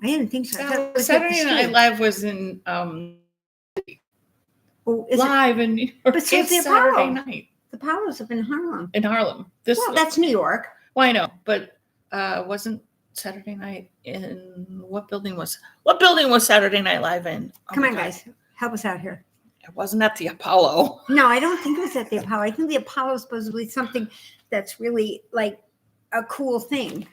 I didn't think so. I thought it was Saturday Night Live was in live in New York. But so it's the Saturday Apollo. night. The Apollo's up in Harlem. In Harlem. Well, that's New York. Well, I know, but wasn't Saturday night in what building was Saturday Night Live in? Oh, come on, guys, help us out here. It wasn't at the Apollo. No, I don't think it was at the Apollo. I think the Apollo is supposed to be something that's really like a cool thing.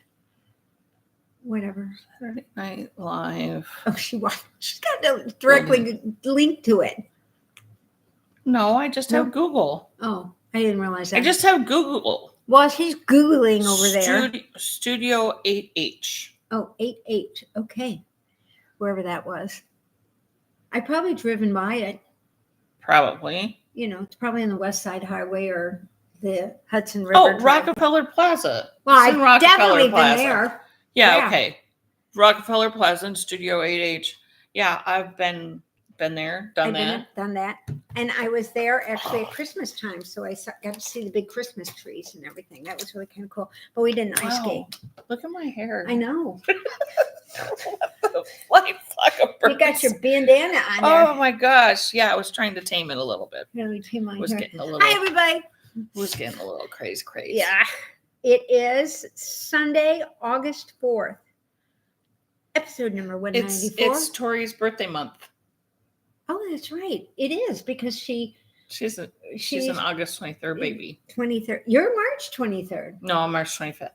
Whatever. Saturday Night Live. Oh, she's got a directly link to it. No, I just have Google. Oh, I didn't realize that. I just have Google. Well, she's Googling over there. Studio 8H. Oh, 8H. Okay. Wherever that was. I probably driven by it. Probably. You know, it's probably on the West Side Highway or the Hudson River. Oh, Rockefeller Plaza. Well, I've definitely been there. Yeah, okay. Rockefeller Plaza and Studio 8H. Yeah, I've been there, done that. And I was there actually at Christmas time, so I got to see the big Christmas trees and everything. That was really kind of cool. But we didn't ice skate. Look at my hair. I know. You got your bandana on there. Oh my gosh. Yeah, I was trying to tame it a little bit. Really tame my hair. Getting a little, hi, everybody. Was getting a little crazy. Yeah. It is Sunday, August 4th. Episode number 194. It's Tori's birthday month. Oh, that's right. It is because she's an August 23rd baby. 23rd. You're March 23rd. No, I'm March 25th.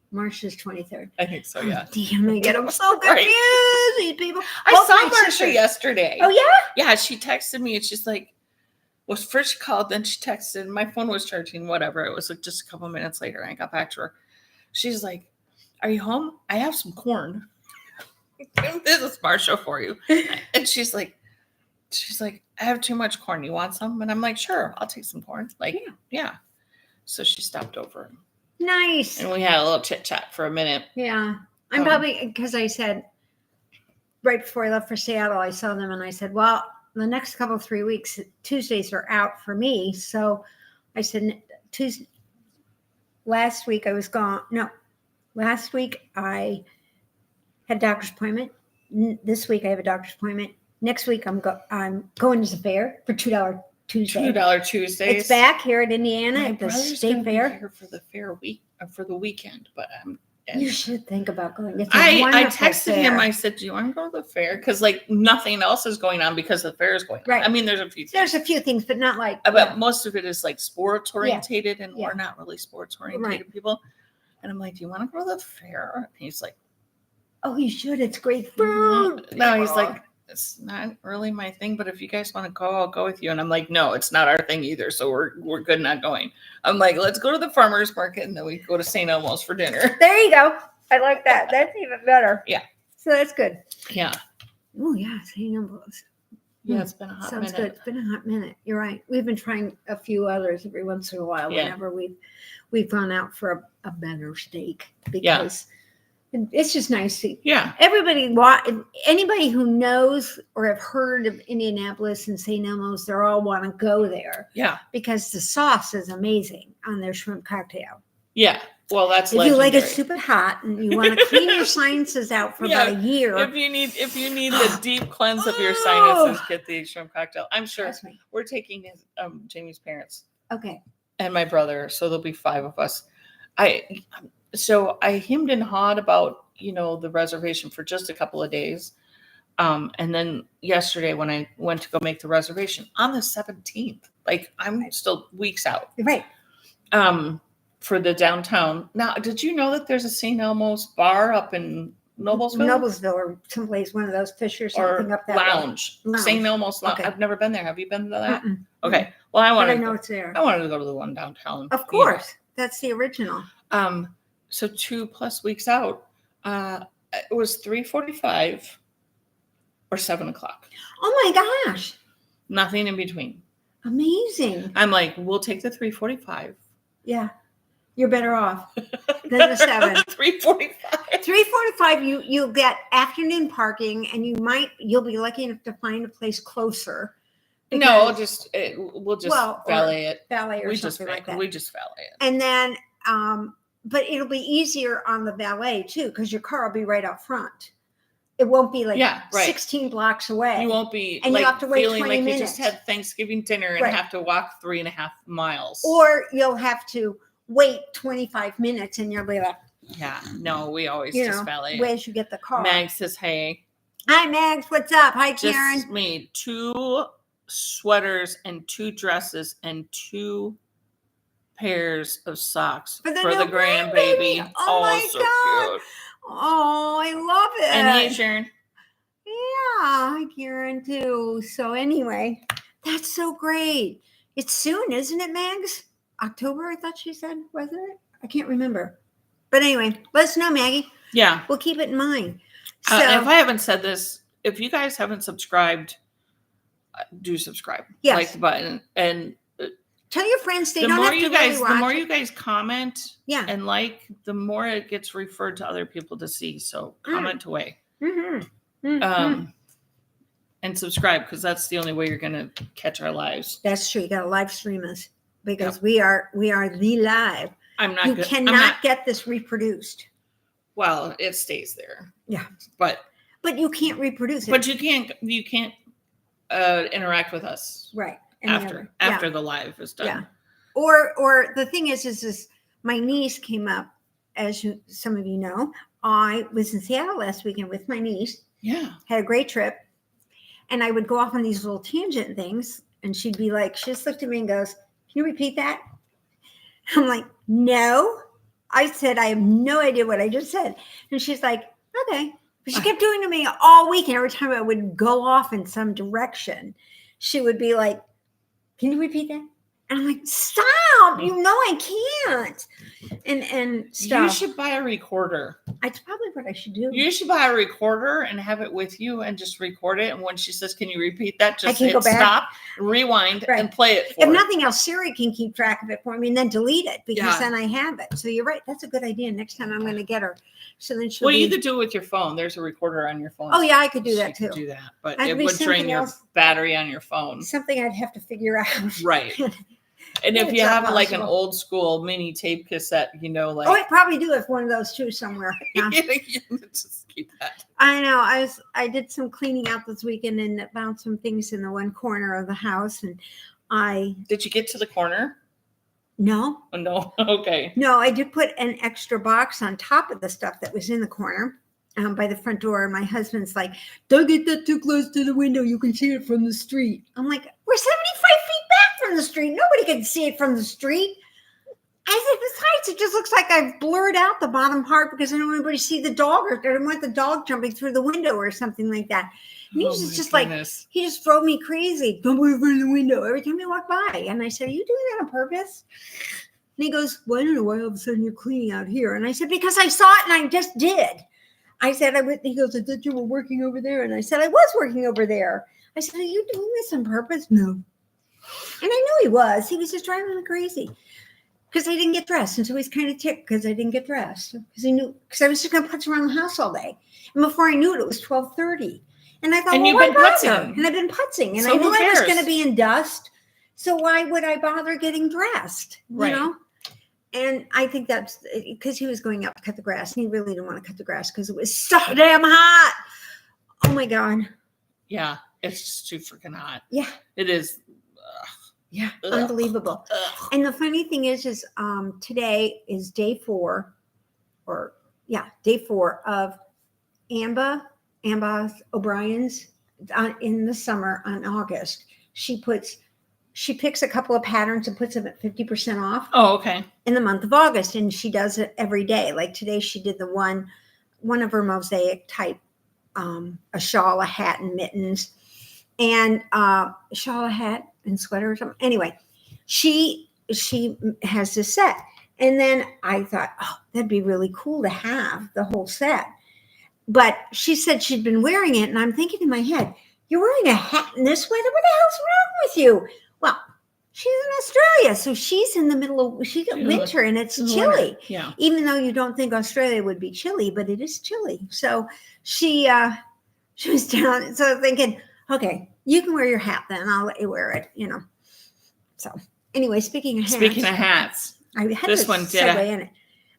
March is 23rd. I think so, yeah. Oh, damn, I get them so confused, these people. I saw Marcia yesterday. Oh, yeah? Yeah, she texted me. It's just like, well, first she called, then she texted. My phone was charging, whatever. It was like just a couple minutes later. I got back to her. She's like, are you home? I have some corn. This is Marcia for you. And she's like, I have too much corn. You want some? And I'm like, sure, I'll take some corn. Like, yeah. So she stopped over. Nice. And we had a little chit chat for a minute. Yeah. I'm probably, because I said, right before I left for Seattle, I saw them and I said, well, the next couple of 3 weeks, Tuesdays are out for me. So I said, last week I was gone. No, last week I had a doctor's appointment. This week I have a doctor's appointment. Next week I'm going to the fair for $2 Tuesday. $2 Tuesdays. It's back here at Indiana at the state fair. Here for the fair week for the weekend, but you should think about going. I texted him. I said, "Do you want to go to the fair?" Because like nothing else is going on because the fair is going on. Right. I mean, there's a few things, but not like. But most of it is like sports orientated, and we're not really sports orientated people. And I'm like, "Do you want to go to the fair?" And he's like, "Oh, you should. It's great food." No, he's like, it's not really my thing, but if you guys want to go, I'll go with you. And I'm like, no, it's not our thing either. So we're good not going. I'm like, let's go to the farmer's market and then we go to St. Elmo's for dinner. There you go. I like that. That's even better. Yeah. So that's good. Yeah. Oh yeah, St. Elmo's. Yeah, it's been a hot minute. Sounds good. It's been a hot minute. You're right. We've been trying a few others every once in a while whenever we've gone out for a better steak because it's just nice to anybody who knows or have heard of Indianapolis and St. Elmo's, they all want to go there. Yeah. Because the sauce is amazing on their shrimp cocktail. Yeah. Well, that's if legendary. You like it super hot and you want to clean your sinuses out for about a year. If you need the deep cleanse of your sinuses, get the shrimp cocktail. I'm sure we're taking Jamie's parents. Okay. And my brother, so there'll be 5 of us. So I hemmed and hawed about, the reservation for just a couple of days. And then yesterday when I went to go make the reservation on the 17th, like I'm still weeks out. Right. For the downtown. Now, did you know that there's a St. Elmo's bar up in Noblesville? Noblesville or someplace, one of those fish or something up that lounge. St. Elmo's Lounge. Okay. I've never been there. Have you been to that? Mm-mm. Okay. Well, I know it's there. I wanted to go to the one downtown. Of course. That's the original. So 2+ weeks out, it was 3:45 or 7 o'clock. Oh my gosh. Nothing in between. Amazing. I'm like, we'll take the 3:45. Yeah. You're better off than the 7. 3:45. 3:45. You'll get afternoon parking, and you'll be lucky enough to find a place closer. No, we'll just valet it. Valet or something like that. We just valet it. And then, but it'll be easier on the valet too, because your car will be right out front. It won't be like Yeah, right. 16 blocks away. You won't be And you have to wait feeling 20 like you just minutes. had Thanksgiving dinner and Right. have to walk 3.5 miles. Or you'll have to wait 25 minutes and you'll be like, yeah, no, we always you just know, valet. wait till you get the car. Mag says, hey. Hi, Mags. What's up? Hi, Karen. Just made 2 sweaters and 2 dresses and 2 pairs of socks for the grandbaby. Oh my so God. Cute. Oh, I love it. And hey, Sharon. Yeah, hi, Karen, too. So anyway, that's so great. It's soon, isn't it, Mags? October, I thought she said, wasn't it? I can't remember. But anyway, let us know, Maggie. Yeah. We'll keep it in mind. So, if I haven't said this, if you guys haven't subscribed, do subscribe. Yes. Like the button. And tell your friends they the don't more have to you guys, really watch the more it. you guys comment Yeah. and like, the more it gets referred to other people to see. So comment away. Mm-hmm. Mm-hmm. And subscribe, because that's the only way you're gonna catch our lives. That's true. You gotta live stream us because we are the live. I'm not. You cannot get this reproduced. Well, it stays there. Yeah, but you can't reproduce it. But you can't interact with us right after the live is done. Yeah. Or the thing is my niece came up, as some of you know. I was in Seattle last weekend with my niece. Yeah, had a great trip. And I would go off on these little tangent things, and she'd be like, she just looked at me and goes, "Can you repeat that?" I'm like, "No." I said, "I have no idea what I just said." And she's like, "Okay." But she kept doing it to me all week. And every time I would go off in some direction, she would be like, "Can you repeat that?" And I'm like, "Stop. You know I can't." And stuff. You should buy a recorder. That's probably what I should do. You should buy a recorder and have it with you and just record it. And when she says, "Can you repeat that?" Just hit stop, rewind, and play it for If her. nothing else, Siri can keep track of it for me and then delete it because then I have it. So you're right. That's a good idea. Next time I'm going to get her. So then she'll you could do it with your phone. There's a recorder on your phone. Oh, yeah, I could do that too. Do that. But it would drain your battery on your phone. Something I'd have to figure out. Right. And if you have like an old school mini tape cassette, like. Oh, I probably do have one of those too somewhere. Yeah. Just keep that. I know. I did some cleaning out this weekend and found some things in the one corner of the house. And Did you get to the corner? No. Oh, no. Okay. No, I did put an extra box on top of the stuff that was in the corner. By the front door, and my husband's like, "Don't get that too close to the window. You can see it from the street." I'm like, "We're 75 feet back from the street. Nobody can see it from the street." I said, "Besides, it just looks like I've blurred out the bottom part because I don't want anybody to see the dog, or I don't want the dog jumping through the window or something like that." And he was just like, he just drove me crazy. "Don't move in the window every time you walk by." And I said, "Are you doing that on purpose?" And he goes, "Well, I don't know why all of a sudden you're cleaning out here." And I said, "Because I saw it and I just did." I said, he goes, "I thought you were working over there." And I said, "I was working over there." I said, "Are you doing this on purpose?" "No." And I knew he was. He was just driving me crazy because I didn't get dressed. And so he's kind of ticked because I didn't get dressed because I was just going to putz around the house all day. And before I knew it, it was 12:30. And I thought, and why bother? putzing. And I've been putzing. And so I knew I was going to be in dust. So why would I bother getting dressed? Right. You know? And I think that's because he was going out to cut the grass, and he really didn't want to cut the grass because it was so damn hot. Oh my God. Yeah, it's just too freaking hot. Yeah. It is. Yeah, unbelievable. And the funny thing is today is day 4 of Amba O'Brien's in the summer on August. She picks a couple of patterns and puts them at 50% off. Oh, okay. In the month of August. And she does it every day. Like today she did the one of her mosaic type, a shawl, a hat, and mittens. And a shawl, a hat, and sweater or something. Anyway, she has this set. And then I thought, oh, that'd be really cool to have the whole set. But she said she'd been wearing it. And I'm thinking in my head, "You're wearing a hat and this sweater? What the hell's wrong with you?" Well, she's in Australia, so she's in the middle of winter and it's chilly. Yeah. Even though you don't think Australia would be chilly, but it is chilly. So she was down. So thinking, okay, you can wear your hat then. I'll let you wear it, So anyway, speaking of hats, I had this one segue in it.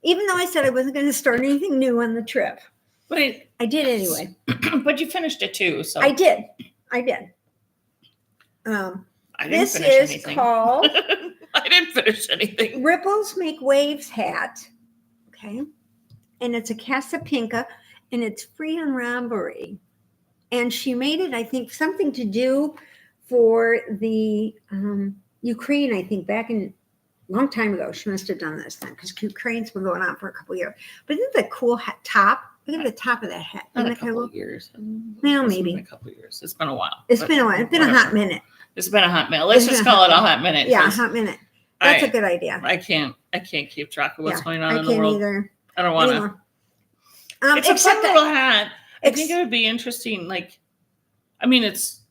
Even though I said I wasn't going to start anything new on the trip, But I did anyway. But you finished it too, so I did. I didn't This finish is anything. called I didn't finish anything. Ripples Make Waves hat. Okay. And it's a Casapinka, and it's free on Ravelry. And she made it, I think, something to do for the Ukraine, I think, back in a long time ago. She must have done this then, because Ukraine's been going on for a couple of years. But isn't that cool hat top? Look at the top of that hat. Not Isn't a that kind of couple cool? of years. Well, It's maybe. been a couple of years. It's been a while. It's been a while. It's been a hot minute. It's been a hot minute. Let's just call it a hot minute. Yeah, a hot minute. That's a good idea. I can't keep track of what's going on I in the world. Either. I don't want to. It's a fun little hat. I think it would be interesting. Like, I mean, it's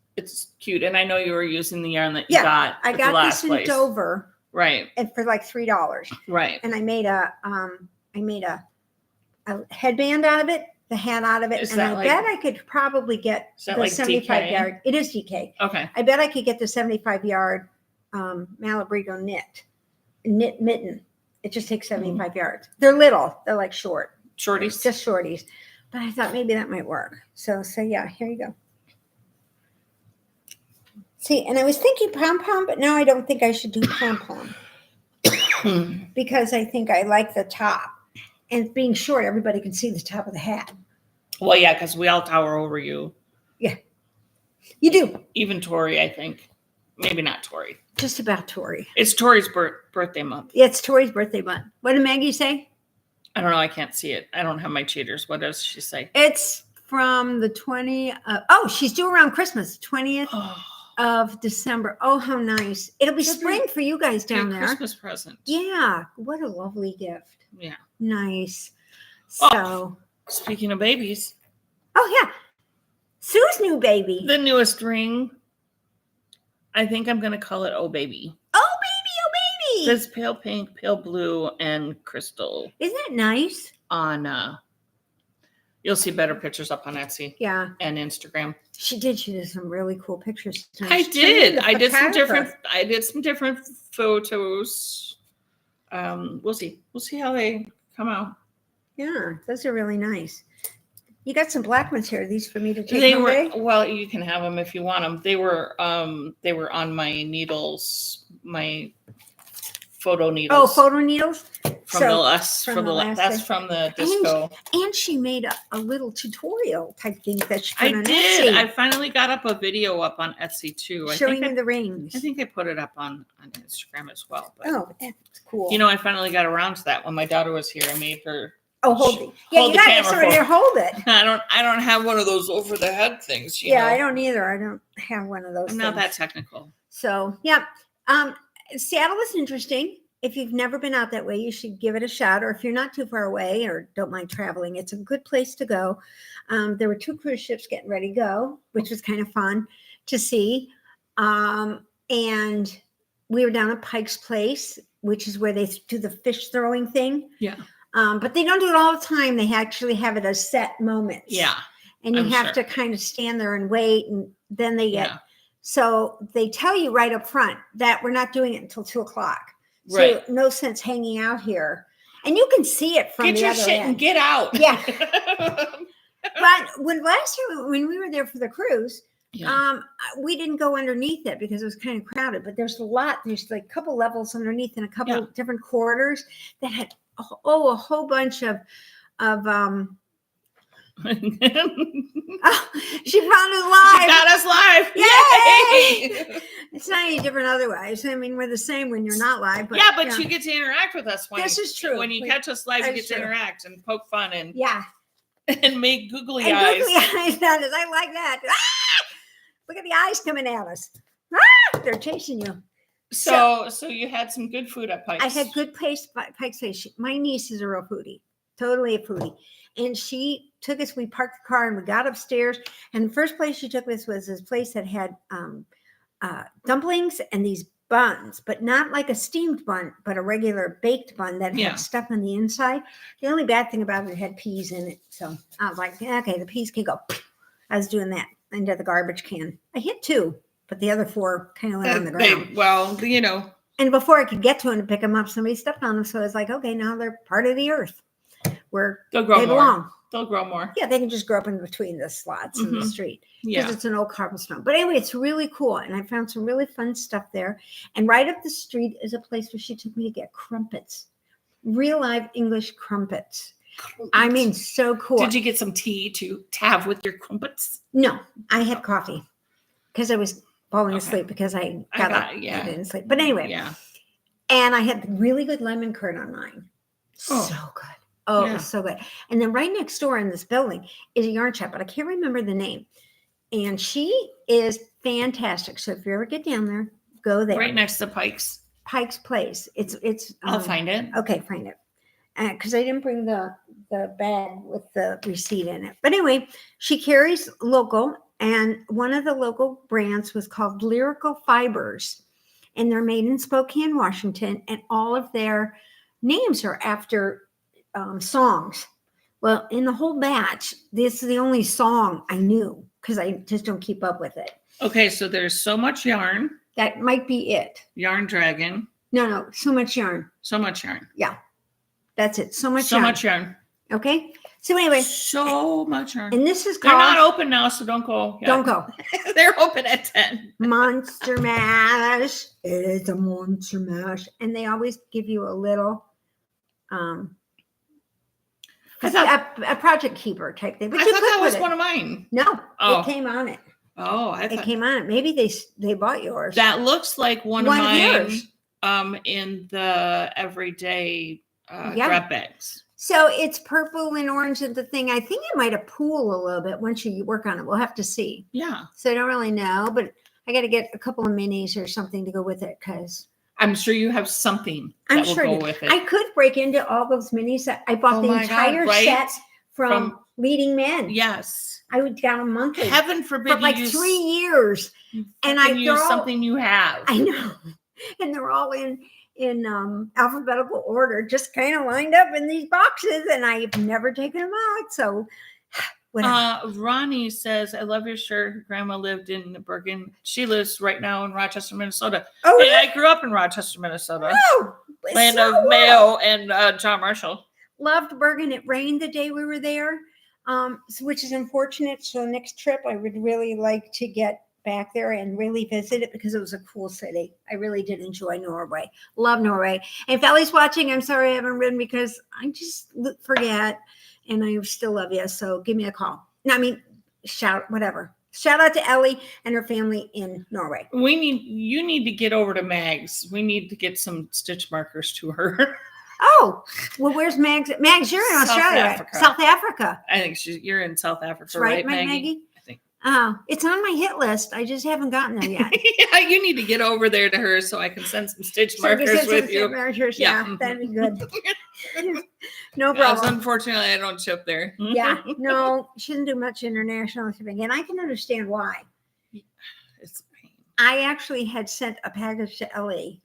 cute, and I know you were using the yarn that you got. I got this in Dover, right? And for like $3, right? And I made a headband out of it, the hat out of it, and I bet I could probably get the 75-yard. It is DK. Okay. I bet I could get the 75-yard Malabrigo knit mitten. It just takes 75 yards. They're little. They're like shorties, just shorties. But I thought maybe that might work. So yeah, here you go. See, and I was thinking pom-pom, but now I don't think I should do pom-pom because I think I like the top. And being short, everybody can see the top of the hat. Well, yeah, because we all tower over you. Yeah, you do. Even Tori, I think. Maybe not Tori. Just about Tori. It's Tori's birthday month. Yeah, it's Tori's birthday month. What did Maggie say? I don't know. I can't see it. I don't have my cheaters. What does she say? It's from the 20th. She's due around Christmas, 20th of December. Oh, how nice. It'll be spring for you guys down there. Christmas present. Yeah. What a lovely gift. Yeah. Nice. So. Speaking of babies. Oh, yeah. Sue's new baby. The newest ring. I think I'm going to call it Oh Baby. Oh, baby. Oh, baby. It's pale pink, pale blue, and crystal. Isn't that nice? You'll see better pictures up on Etsy. Yeah. And Instagram. She did some really cool pictures. I did. I did some different photos. We'll see. We'll see how they come out. Yeah, those are really nice. You got some black ones here. Are these for me to take away? Well, you can have them if you want them. They were on my needles, my photo needles. Oh, photo needles? That's from the disco. And she made a little tutorial type thing that she put on Etsy. Etsy. I finally got up a video up on Etsy too. Showing you the rings. I think I put it up on Instagram as well. But, that's cool. I finally got around to that when my daughter was here. I made her. Hold it. Yeah, you got it right there. Hold it. I don't have one of those over the head things. I don't either. I don't have one of those. I'm not that technical. So yeah, Seattle is interesting. If you've never been out that way, you should give it a shot. Or if you're not too far away or don't mind traveling, it's a good place to go. There were 2 cruise ships getting ready to go, which was kind of fun to see. And we were down at Pike's Place, which is where they do the fish throwing thing. Yeah. But they don't do it all the time. They actually have it as set moments. Yeah. And you have to kind of stand there and wait. And then they get, so they tell you right up front that we're not doing it until 2:00. So no sense hanging out here. And you can see it from the other end. Get your shit and get out. Yeah. But last year when we were there for the cruise, we didn't go underneath it because it was kind of crowded. But there's like a couple levels underneath and a couple of different corridors that had a whole bunch of she found us live. She got us live. Yay! It's not any different otherwise. I mean, we're the same when you're not live. But, but you get to interact with us. This is true. When you catch us live, you get to interact and poke fun and and make googly eyes. Googly eyes at us. I like that. Ah! Look at the eyes coming at us. Ah! They're chasing you. So you had some good food at Pike's. I had good Pike's Place. My niece is a real foodie, totally a foodie. And she took us, we parked the car and we got upstairs. And the first place she took us was this place that had dumplings and these buns, but not like a steamed bun, but a regular baked bun that had stuff on the inside. The only bad thing about it had peas in it. So I was like, okay, the peas can go. I was doing that into the garbage can. I hit 2. But the other 4 kind of went on the ground. And before I could get to them to pick them up, somebody stepped on them. So I was like, okay, now they're part of the earth where they belong. They'll grow more. Yeah, they can just grow up in between the slots in the Mhm. street because Yeah. it's an old cobblestone. But anyway, it's really cool. And I found some really fun stuff there. And right up the street is a place where she took me to get crumpets, real live English crumpets. I mean, so cool. Did you get some tea to have with your crumpets? No, I had coffee because I was falling Okay. asleep because I I got got up it, yeah. and didn't sleep. But anyway, Yeah. and I had really good lemon curd on mine. Oh. So good. Oh, it Yeah. was so good. And then right next door in this building is a yarn shop, but I can't remember the name. And she is fantastic. So if you ever get down there, go there. Right next to Pike's. Pike's Place. It's. I'll find it. Okay, find it. Because I didn't bring the bag with the receipt in it. But anyway, she carries local, and one of the local brands was called Lyrical Fibers, and they're made in Spokane, Washington, and all of their names are after songs. Well, in the whole batch, this is the only song I knew because I just don't keep up with it. Okay, so there's So Much Yarn. That might be it. Yarn Dragon. No, So Much Yarn. So Much Yarn. Yeah, that's it. So Much So Yarn. Much Yarn. Okay. So anyway, So much yarn. and this is They're called. not open now, so don't go. yet. Don't go. They're open at 10. Monster Mash. It's a Monster Mash, and they always give you a little, I thought, a project keeper type thing. But I you thought could that was put it. one of mine. No, Oh. it came on it. Oh, I It thought came on it. Maybe they bought yours. that looks like one of One of mine. yours. In the everyday Yeah. grab bags. So it's purple and orange and the thing. I think it might have pool a little bit once you work on it. We'll have to see. Yeah, So I don't really know, but I got to get a couple of minis or something to go with it because I'm sure you have something I'm that will sure go I do. with it. I could break into all those minis. That I bought Oh the my God, entire right? set from From- Leading Men. Yes. I would got them monthly Heaven for forbid like you use 3 years. and and I use throw- something you have. I know, and they're all in alphabetical order, just kind of lined up in these boxes, and I've never taken them out. So, whatever. Ronnie says, "I love your shirt. Her grandma lived in Bergen. She lives right now in Rochester, Minnesota. Oh, Hey, I grew up in Rochester, Minnesota, no, it's land so of well. Mayo and John Marshall. Loved Bergen. It rained the day we were there, which is unfortunate. So next trip, I would really like to get back there and really visit it because it was a cool city. I really did enjoy Norway. Love Norway. And if Ellie's watching, I'm sorry I haven't ridden because I just forget, and I still love you. So give me a call. No, I mean, whatever. Shout out to Ellie and her family in Norway. You need to get over to Mags. We need to get some stitch markers to her. Oh, well, where's Mags? Mags, you're in South Australia, Africa. right? South Africa. I think you're in South Africa, That's right, Maggie? Maggie? I think. Oh, it's on my hit list. I just haven't gotten there yet. Yeah, you need to get over there to her so I can send some stitch So you markers said with some you. markers, Yeah. yeah, that'd be good. No Yes, problem. unfortunately, I don't ship there. Yeah, no, shouldn't do much international shipping, and I can understand why. It's a pain. I actually had sent a package to Ellie,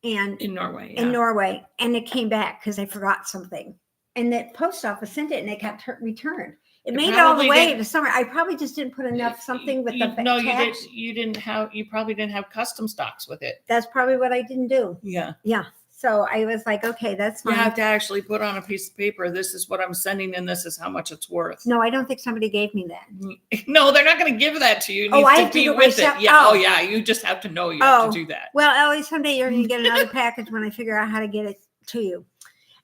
and In Norway. in yeah. Norway, and it came back because I forgot something, and the post office sent it, and it got returned. It made it all the probably way did- to summer. I probably just didn't put enough something with the No, tax. you probably didn't have custom stocks with it. That's probably what I didn't do. Yeah. Yeah, so I was like, okay, that's You fine. have to actually put on a piece of paper, this is what I'm sending and this is how much it's worth. No, I don't think somebody gave me that. No, they're not going to give that to you. It Oh, needs I to have to be do it with myself? it. Yeah. Oh. Oh, yeah. You just have to know you have to do that. Well, Ellie, someday you're going to get another package when I figure out how to get it to you.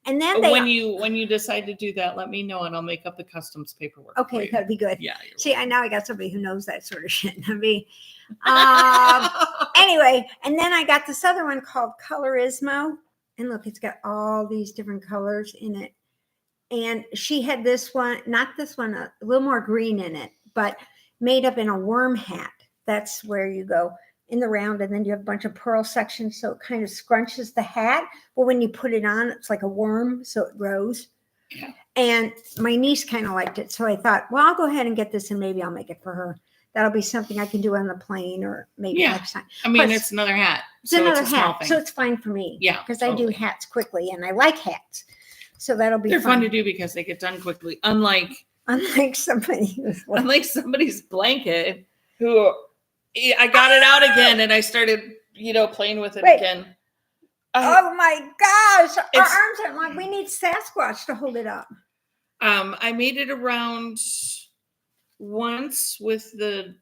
And then they. When you decide to do that, let me know and I'll make up the customs paperwork. for Okay, you. that'd be good. Yeah. See, I got somebody who knows that sort of shit. I mean, anyway, and then I got this other one called Colorismo, and look, it's got all these different colors in it. And she had this one, not this one, a little more green in it, but made up in a worm hat. That's where you go in the round, and then you have a bunch of pearl sections, so it kind of scrunches the hat. But when you put it on, it's like a worm, so it grows. Yeah. And my niece kind of liked it, so I thought, well, I'll go ahead and get this, and maybe I'll make it for her. That'll be something I can do on the plane, or maybe Yeah. next time. I mean, Plus, it's another hat. It's so another it's a small hat, thing. so it's fine for me. Yeah, because I do totally. hats quickly, and I like hats, so that'll be They're fun. fun to do because they get done quickly. Unlike somebody who's somebody's blanket who I got it out again and I started, playing with it Wait. again. oh my gosh, our It's- arms aren't long. We need Sasquatch to hold it up. I made it around once with the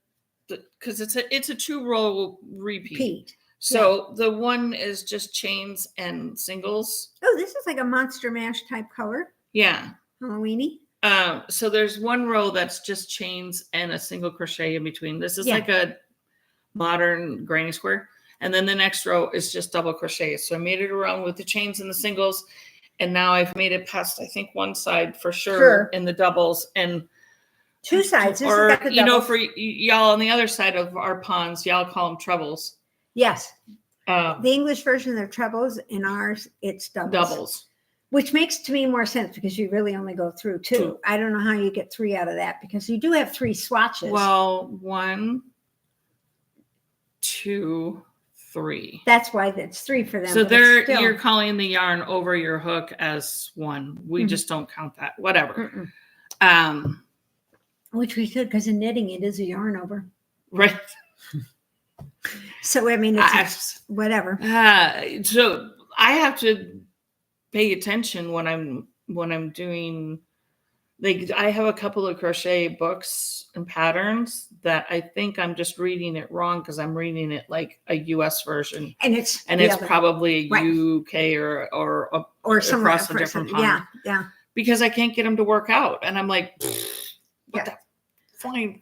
because it's a 2-row repeat. Pete. So the one is just chains and singles. Oh, this is like a Monster Mash type color. Yeah. Halloweeny. So there's one row that's just chains and a single crochet in between. This is like a modern granny square. And then the next row is just double crochet. So I made it around with the chains and the singles. And now I've made it past, I think, one side for sure. In the doubles and 2 sides. This or, got the for y'all on the other side of our ponds, y'all call them trebles. Yes. The English version of their trebles, in ours, it's doubles. Which makes to me more sense because you really only go through 2. I don't know how you get 3 out of that because you do have 3 swatches. Well, 1, 2, 3. That's why it's 3 for them. So you're calling the yarn over your hook as 1. We just don't count that. Whatever. Which we should, because in knitting it is a yarn over. Right. So I mean, it's whatever. So I have to pay attention when I'm doing, like, I have a couple of crochet books and patterns that I think I'm just reading it wrong because I'm reading it like a US version, and it's probably a UK or somewhere across a different pond. Yeah. Because I can't get them to work out, and I'm like, what the fine.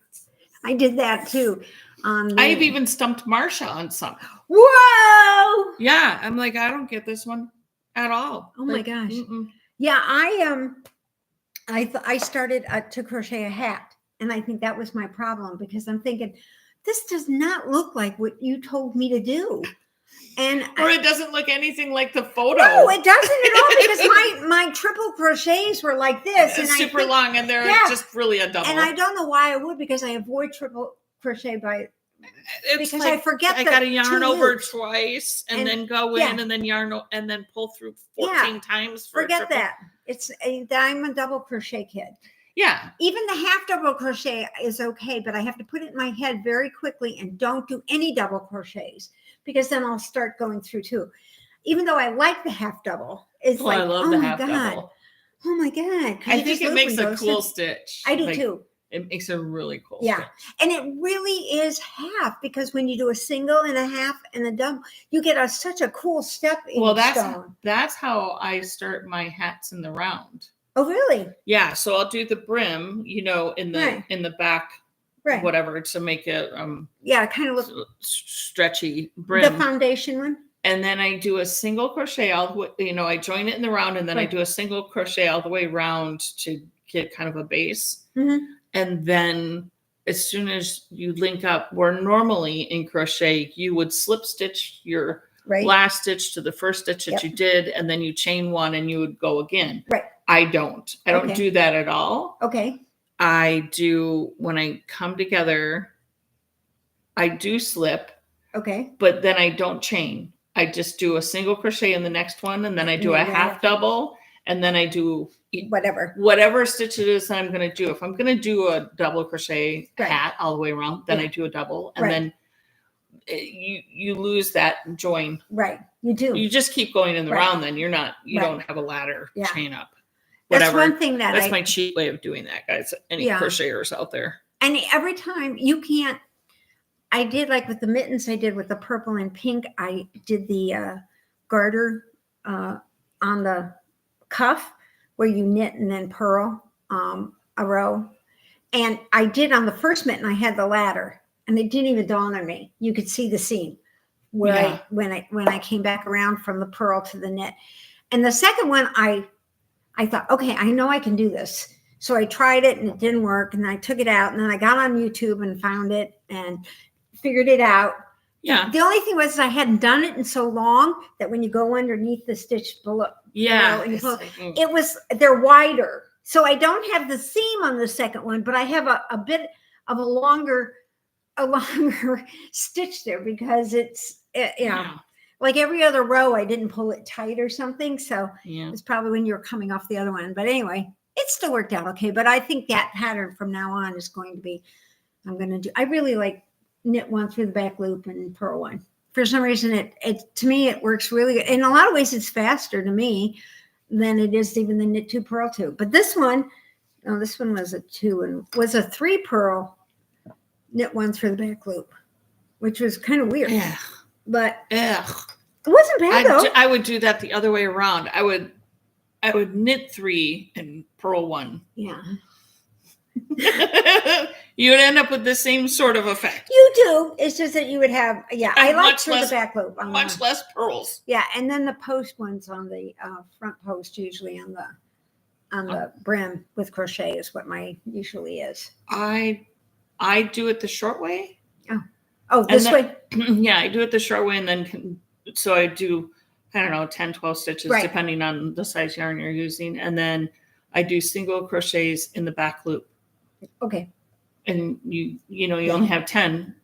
I did that too. I've even stumped Marsha on some. Whoa! Yeah, I'm like, I don't get this one at all. Oh my gosh! Yeah, I started to crochet a hat, and I think that was my problem because I'm thinking this does not look like what you told me to do, or it doesn't look anything like the photo. No, it doesn't at all because my triple crochets were like this, and super long, and they're just really a double. And I don't know why I would because I avoid triple crochet because like, I forget I got to yarn over twice and then go in and then yarn and then pull through 14 times. Forget that. I'm a double crochet kid. Yeah. Even the half double crochet is okay, but I have to put it in my head very quickly and don't do any double crochets because then I'll start going through 2. Even though I like the half double, it's I love the half double. Oh my God. I think it makes a cool stitch. I do too. It makes a really cool stitch. And it really is half because when you do a single and a half and a double, you get such a cool step in that's how I start my hats in the round. Oh, really? Yeah. So I'll do the brim, in the back, whatever, to make it kind of look stretchy brim. The foundation one. And then I do a single crochet all the way, I join it in the round, and then I do a single crochet all the way around to get kind of a base. Mm-hmm. And then as soon as you link up, where normally in crochet, you would slip stitch your last stitch to the first stitch that you did, and then you chain 1 and you would go again. Right. I don't do that at all. Okay. I do, when I come together, I do slip. Okay. But then I don't chain. I just do a single crochet in the next one, and then I do a half double, and then I do whatever stitch it is that I'm going to do. If I'm going to do a double crochet hat all the way around, then I do a double, and then you lose that join. Right. You do. You just keep going in the round. Then you don't have a ladder chain up. Whatever. That's one thing that's my cheap way of doing that, guys. Any crocheters out there. And every time you can't. I did like with the mittens. I did with the purple and pink. I did the garter on the cuff where you knit and then purl a row. And I did on the first mitten. I had the ladder, and it didn't even dawn on me. You could see the seam where when I came back around from the purl to the knit. And the second one, I thought, okay, I know I can do this. So I tried it and it didn't work. And I took it out, and then I got on YouTube and found it and figured it out. Yeah. The only thing was I hadn't done it in so long that when you go underneath the stitch below, they're wider. So I don't have the seam on the second one, but I have a bit of a longer stitch there because it's like every other row I didn't pull it tight or something. So it's probably when you were coming off the other one. But anyway, it still worked out okay. But I think that pattern from now on is going to be, I really like knit one through the back loop and purl one. For some reason, it to me, it works really good. In a lot of ways, it's faster to me than it is even the knit 2 purl 2. But this one, No, this one was a 2 and was a 3 pearl knit ones for the back loop, which was kind of weird. Yeah. But Ugh. it wasn't bad though. I would do that the other way around. I would knit 3 and purl 1. Yeah. You would end up with the same sort of effect. You do. It's just that you would have, yeah, And I like much through the less- back loop. Much less pearls. Yeah, and then the post ones on the front post, usually on the brim with crochet is what my usually is. I do it the short way. Oh, this way? Yeah, I do it the short way, and then so I do, I don't know, 10, 12 stitches, Right. depending on the size yarn you're using. And then I do single crochets in the back loop. Okay. And you only have 10.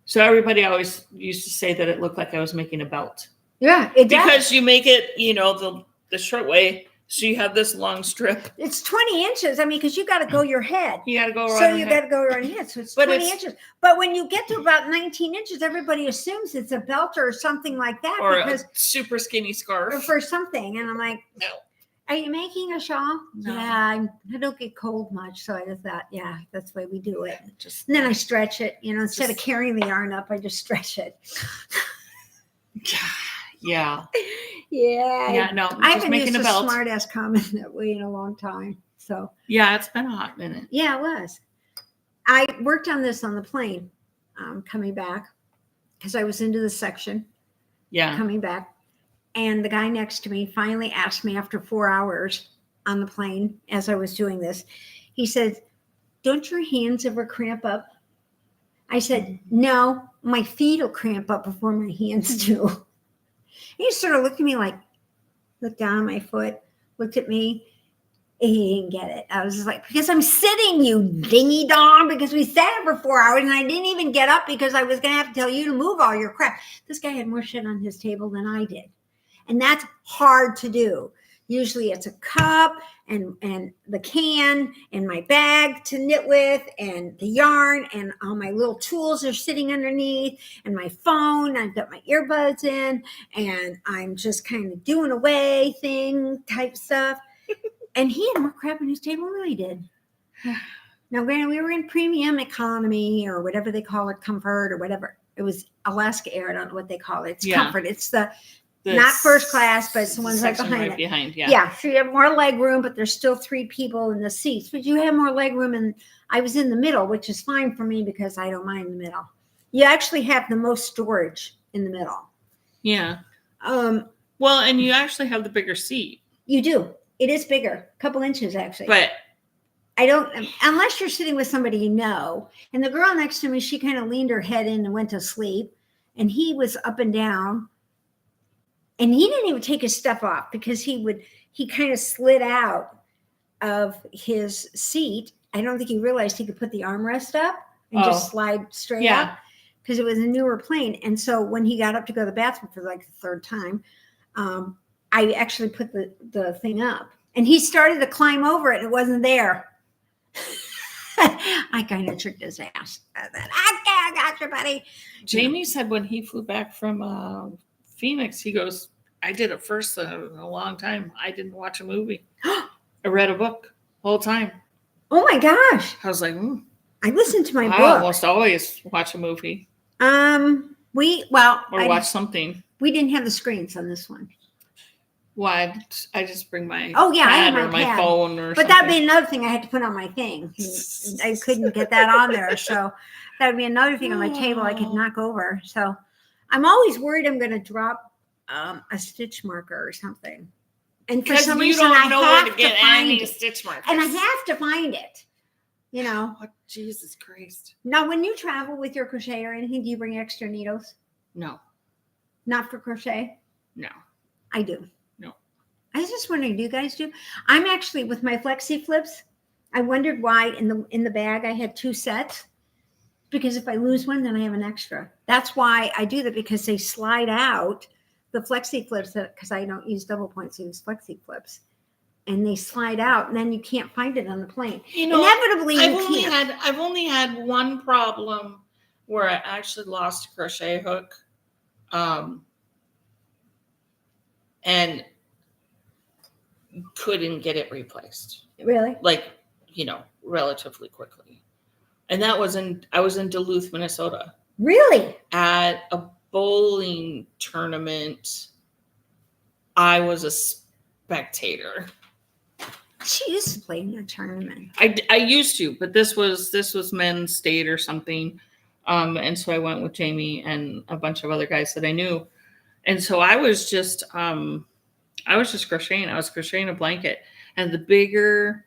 So everybody always used to say that it looked like I was making a belt. Yeah, it does. Because you make it, the short way. So you have this long strip. It's 20 inches. I mean, because you got to go your head. You got to go around. So you got to go around your head. So it's But 20 it's- inches. But when you get to about 19 inches, everybody assumes it's a belt or something like that. Or because a super skinny or scarf. for something. And I'm like, No. are you making a shawl? No. Yeah, I don't get cold much. So I just thought, yeah, that's the way we do it. Just And then I stretch it, instead of Just- carrying the yarn up, I just stretch it. yeah. Yeah. Yeah, no, I just haven't making used a a belt. smart ass comment that way in a long time. So Yeah, it's been a hot minute. yeah, it was. I worked on this on the plane coming back because I was into the section Yeah. coming back. And the guy next to me finally asked me after 4 hours on the plane as I was doing this, he said, "Don't your hands ever cramp up?" I said, "No, my feet will cramp up before my hands do." He sort of looked at me like, looked down at my foot, looked at me. He didn't get it. I was just like, because I'm sitting, you dingy dong, because we sat here for 4 hours and I didn't even get up because I was going to have to tell you to move all your crap. This guy had more shit on his table than I did. And that's hard to do. Usually it's a cup and the can and my bag to knit with and the yarn and all my little tools are sitting underneath and my phone. I've got my earbuds in and I'm just kind of doing away thing type stuff. And he had more crap on his table than I did. Now, granted, we were in premium economy or whatever they call it, comfort or whatever. It was Alaska Air. I don't know what they call it. It's comfort. It's the not first class, but it's the ones right section behind right it. behind, yeah. Yeah, so you have more leg room, but there's still 3 people in the seats. But you have more leg room, and I was in the middle, which is fine for me because I don't mind the middle. You actually have the most storage in the middle. Yeah. Well, And you actually have the bigger seat. you do. It is bigger, a couple inches actually. But I don't, unless you're sitting with somebody you know. And the girl next to me, she kind of leaned her head in and went to sleep. And he was up and down. And he didn't even take his stuff off because he kind of slid out of his seat. I don't think he realized he could put the armrest up and just slide straight up because it was a newer plane. And so when he got up to go to the bathroom for like the 3rd time, I actually put the thing up. And he started to climb over it and it wasn't there. I kind of tricked his ass. I said, I got you, buddy. Jamie said when he flew back from Phoenix, he goes, I did it first in a long time. I didn't watch a movie. I read a book the whole time. Oh my gosh. I was like, I listened to my I book. almost always watch a movie Or watch something. We didn't have the screens on this one. Why? I just bring my I pad have or my pad. phone or But something. that'd be another thing I had to put on my thing. I couldn't get that on there. So that would be another thing on my table I could knock over. So I'm always worried I'm going to drop a stitch marker or something. And for some reason, I have to find it. stitch markers. And I have to find it. Oh, Jesus Christ. Now, when you travel with your crochet or anything, do you bring extra needles? No. Not for crochet? No. I do. No. I was just wondering, do you guys do? I'm actually with my flexi flips. I wondered why in the bag I had 2 sets. Because if I lose one, then I have an extra. That's why I do that, because they slide out the flexi flips, because I don't use double points, I use flexi flips. And they slide out, and then you can't find it on the plane. Inevitably, I've only had one problem where I actually lost a crochet hook, and couldn't get it replaced. Really? Like relatively quickly. And I was in Duluth, Minnesota. Really? At a bowling tournament. I was a spectator. She used to play in a tournament. I used to, but this was men's state or something. And so I went with Jamie and a bunch of other guys that I knew. And so I was just crocheting. I was crocheting a blanket, and the bigger,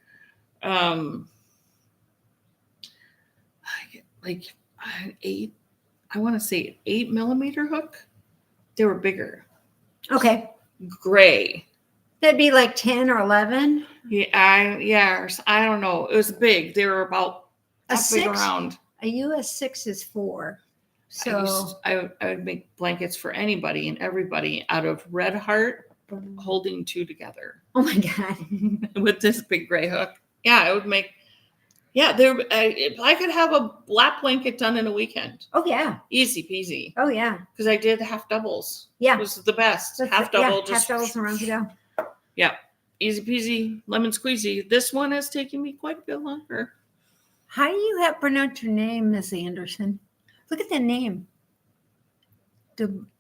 like I want to say 8mm hook. They were bigger. Okay. Gray. That'd be like 10 or 11. Yeah, I don't know. It was big. They were about A that big 6? around. A US 6 is 4. So I would make blankets for anybody and everybody out of red heart holding 2 together. Oh my God. With this big gray hook. Yeah, I would make. Yeah, if I could have a black blanket done in a weekend. Oh yeah. Easy peasy. Oh yeah. Because I did half doubles. Yeah. It was the best. Half double. Just half doubles around to go. Yeah. Easy peasy, lemon squeezy. This one has taken me quite a bit longer. How do you have pronounced your name, Miss Anderson? Look at the name.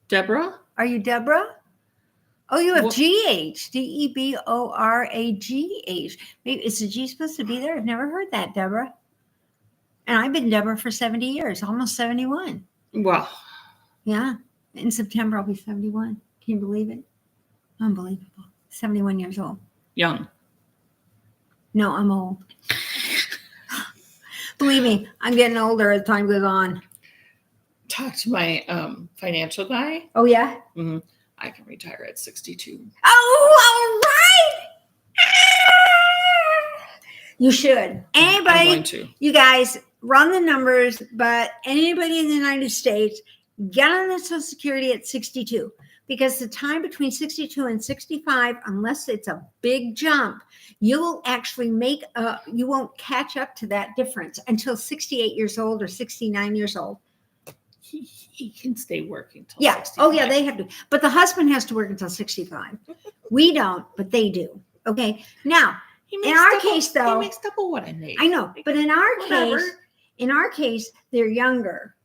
Deborah? Are you Deborah? Oh, you have What? GH. DEBORAGH. Maybe is the G supposed to be there? I've never heard that, Deborah. And I've been Deborah for 70 years, almost 71. Wow. Yeah. In September, I'll be 71. Can you believe it? Unbelievable. 71 years old. Young. No, I'm old. Believe me, I'm getting older as time goes on. Talk to my financial guy. Oh, yeah? Mm-hmm. I can retire at 62. Oh, all right. You should. I'm Anybody, going to. you guys, run the numbers, but anybody in the United States, get on the Social Security at 62. Because the time between 62 and 65, unless it's a big jump, you will actually you won't catch up to that difference until 68 years old or 69 years old. He can stay working till 65. Oh, yeah, they have to. But the husband has to work until 65. We don't, but they do. Okay. Now, in our case, though. He makes double what I make. I know. But in our case, they're younger.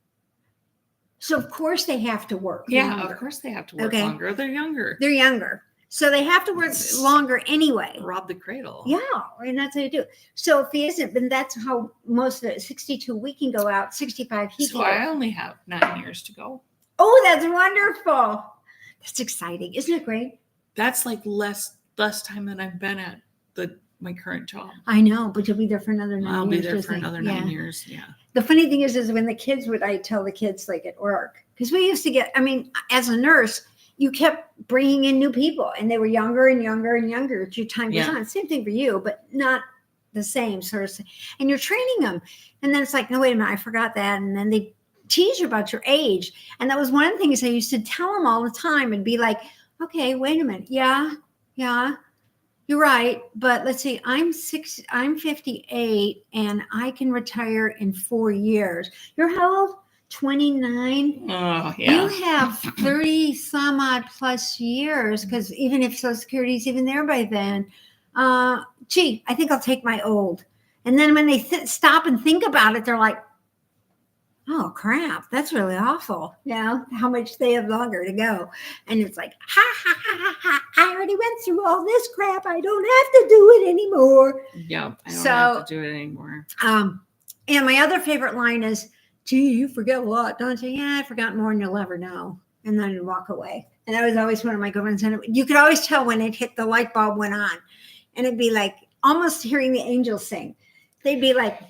So, of course, they have to work. Yeah, longer. Of course they have to work longer. They're younger. They're younger. So they have to work longer anyway. Rob the cradle. Yeah, and that's how you do. So if he isn't, then that's how most of it, 62, we can go out, 65, he So can I only have 9 years to go. Oh, that's wonderful. That's exciting. Isn't it great? That's like less time than I've been at my current job. I know, but you'll be there for another 9 years. I'll be there for another 9 years. Yeah. The funny thing is when the kids I tell the kids like at work, because we used to get, as a nurse, you kept bringing in new people and they were younger and younger and younger as your time goes on. Same thing for you, but not the same sort of thing. And you're training them. And then it's like, no, wait a minute, I forgot that. And then they tease you about your age. And that was one of the things I used to tell them all the time and be like, okay, wait a minute. Yeah, you're right. But let's see, I'm 58 and I can retire in 4 years. You're how old? 29. Oh, yeah. You have 30 some odd plus years because even if Social Security's even there by then, I think I'll take my old. And then when they stop and think about it, they're like, oh crap, that's really awful. How much they have longer to go. And it's like, I already went through all this crap. I don't have to do it anymore. Yeah, I don't have to do it anymore. And my other favorite line is, gee, you forget a lot, don't you? Yeah, I forgot more than you'll ever know. And then walk away. And that was always one of my good ones. And you could always tell when it hit the light bulb went on. And it'd be like almost hearing the angels sing. They'd be like,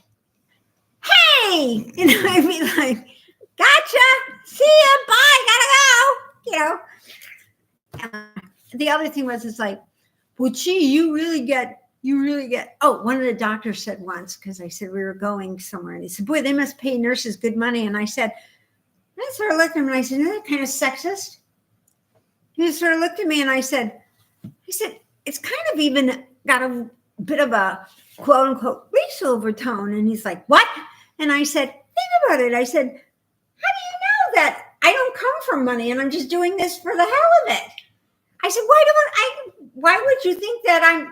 hey! I'd be like, gotcha! See ya! Bye! Gotta go! The other thing was, it's like, well, gee, you really get, one of the doctors said once, because I said we were going somewhere, and he said, boy, they must pay nurses good money. And I said, I sort of looked at him and I said, isn't that kind of sexist? He sort of looked at me and I said, it's kind of even got a bit of a quote unquote racial overtone. And he's like, what? And I said, think about it. I said, how do you know that I don't come from money and I'm just doing this for the hell of it? I said, why would you think that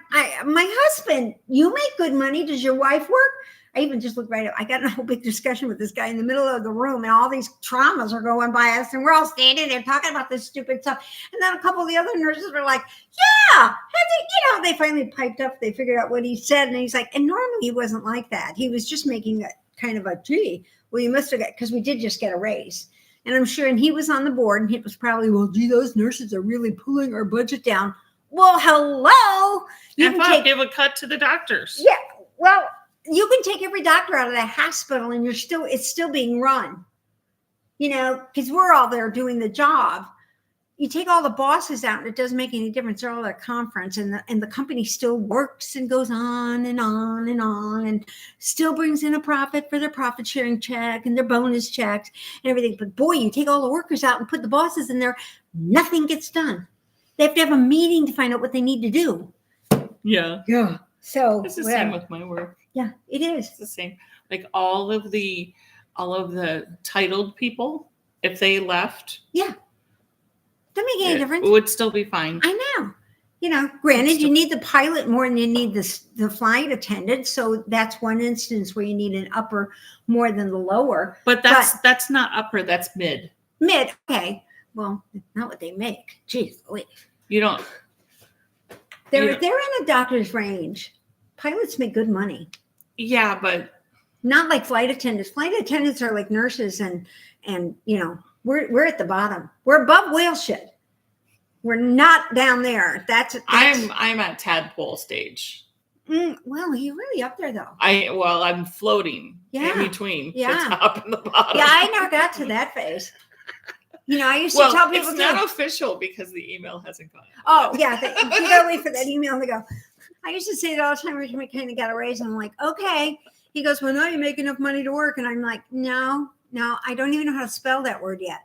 my husband, you make good money. Does your wife work? I even just looked right up. I got in a whole big discussion with this guy in the middle of the room, and all these traumas are going by us, and we're all standing there talking about this stupid stuff. And then a couple of the other nurses were like, yeah, they finally piped up. They figured out what he said, and he's like, and normally he wasn't like that. He was just making a kind of a, gee, well, you must have got, because we did just get a raise. And I'm sure, and he was on the board, and it was probably, well, gee, those nurses are really pulling our budget down. Well, hello. You can give a cut to the doctors. Yeah, well, you can take every doctor out of that hospital and it's still being run, because we're all there doing the job. You take all the bosses out and it doesn't make any difference. They're all at a conference and the company still works and goes on and on and on and still brings in a profit for their profit sharing check and their bonus checks and everything. But boy, you take all the workers out and put the bosses in there, nothing gets done. They have to have a meeting to find out what they need to do. Yeah. Yeah. So it's the same with my work. Yeah, it is. It's the same. Like all of the titled people, if they left, yeah, doesn't make any difference. It would still be fine. I know. Granted, you need the pilot more than you need the flight attendant. So that's one instance where you need an upper more than the lower. But that's not upper. That's mid. Mid. Okay. Well, not what they make. Jeez, wait. You don't. They're in a doctor's range. Pilots make good money. Yeah, but not like flight attendants. Flight attendants are like nurses, and we're at the bottom. We're above whale shit. We're not down there. That's I'm at tadpole stage. Well, you're really up there though. I'm floating in between the top and the bottom. Yeah, I never got to that phase. I used to tell people it's not official because the email hasn't gone. Oh yeah, you gotta wait for that email to go. I used to say it all the time. We kind of got a raise, and I'm like, okay. He goes, well, now you make enough money to work, and I'm like, no, I don't even know how to spell that word yet.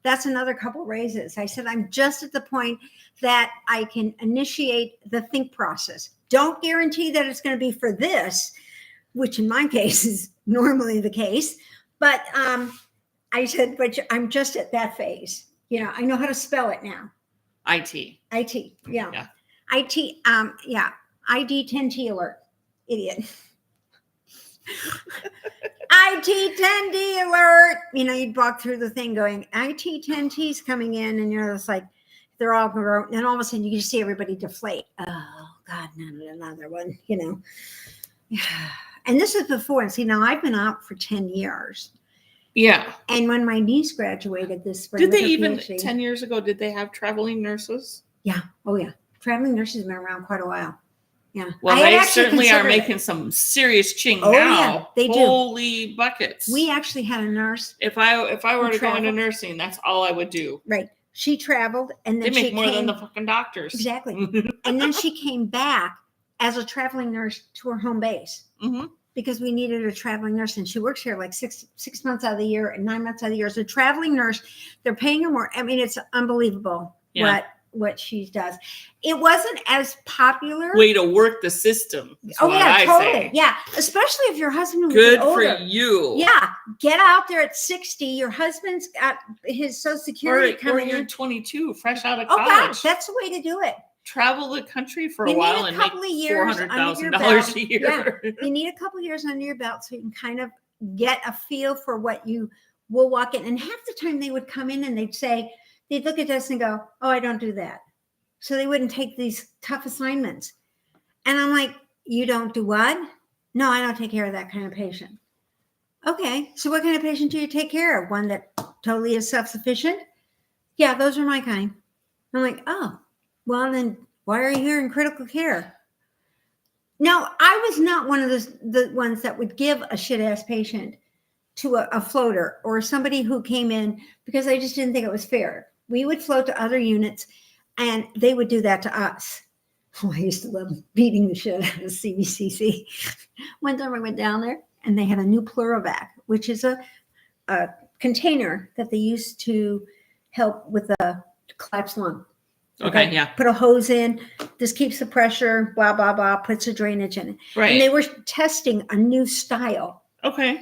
That's another couple raises. I said, I'm just at the point that I can initiate the think process. Don't guarantee that it's going to be for this, which in my case is normally the case. But I said, but I'm just at that phase. I know how to spell it now. IT. Yeah. IT, yeah. ID 10T alert. Idiot. IT 10D alert. You'd walk through the thing going, IT 10T's coming in, and you're just like, they're all grown. And all of a sudden you just see everybody deflate. Oh, God, not another one, And this is before. And see, now I've been out for 10 years. Yeah. And when my niece graduated this spring. Did they even, PhD, 10 years ago, did they have traveling nurses? Yeah. Oh, yeah. Traveling nurses have been around quite a while. Yeah. Well, they certainly are making some serious ching now. Yeah, they do. Holy buckets. We actually had a nurse. If I were to go into nursing, that's all I would do. Right. She traveled, and then they make more than the fucking doctors. Exactly. And then she came back as a traveling nurse to her home base. Mm-hmm. Because we needed a traveling nurse, and she works here like six months out of the year and 9 months out of the year. As a traveling nurse, they're paying her more. I mean, it's unbelievable what she does. It wasn't as popular. Way to work the system. Oh yeah, totally. Say. Yeah, especially if your husband was good older. For you. Yeah, get out there at 60. Your husband's got his Social Security coming in. Or you're 22, fresh out of college. Oh God, that's the way to do it. Travel the country for a while and make $400,000 a year. Yeah. You need a couple of years under your belt so you can kind of get a feel for what you will walk in. And half the time they would come in and they'd look at us and go, oh, I don't do that. So they wouldn't take these tough assignments. And I'm like, you don't do what? No, I don't take care of that kind of patient. Okay, so what kind of patient do you take care of? One that totally is self-sufficient? Yeah, those are my kind. I'm like, oh. Well, then why are you here in critical care? No, I was not one of the ones that would give a shit-ass patient to a floater or somebody who came in because I just didn't think it was fair. We would float to other units, and they would do that to us. Oh, I used to love beating the shit out of CBCC. One time I went down there, and they had a new Pleurovac, which is a container that they used to help with a collapsed lung. Okay, yeah. Put a hose in. This keeps the pressure, blah, blah, blah, puts a drainage in it. Right. And they were testing a new style. Okay.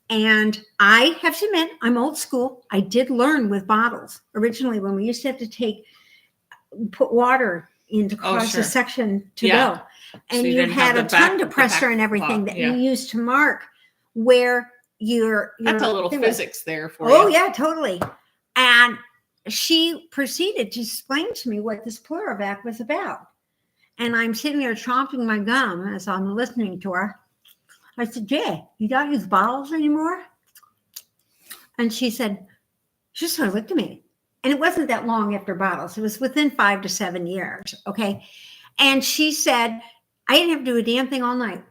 And I have to admit, I'm old school. I did learn with bottles. Originally, when we used to have to put water in to cause sure. the section to Yeah. go. And So you you didn't have had a the tongue back depressor and everything claw, that yeah. you used to mark where your That's a little thing was. physics there for Oh you. yeah, totally. And she proceeded to explain to me what this Plurivac was about. And I'm sitting there chomping my gum as I'm listening to her. I said, Jay, you don't use bottles anymore? And she said, she just sort of looked at me. And it wasn't that long after bottles. It was within 5 to 7 years. Okay. And she said, I didn't have to do a damn thing all night.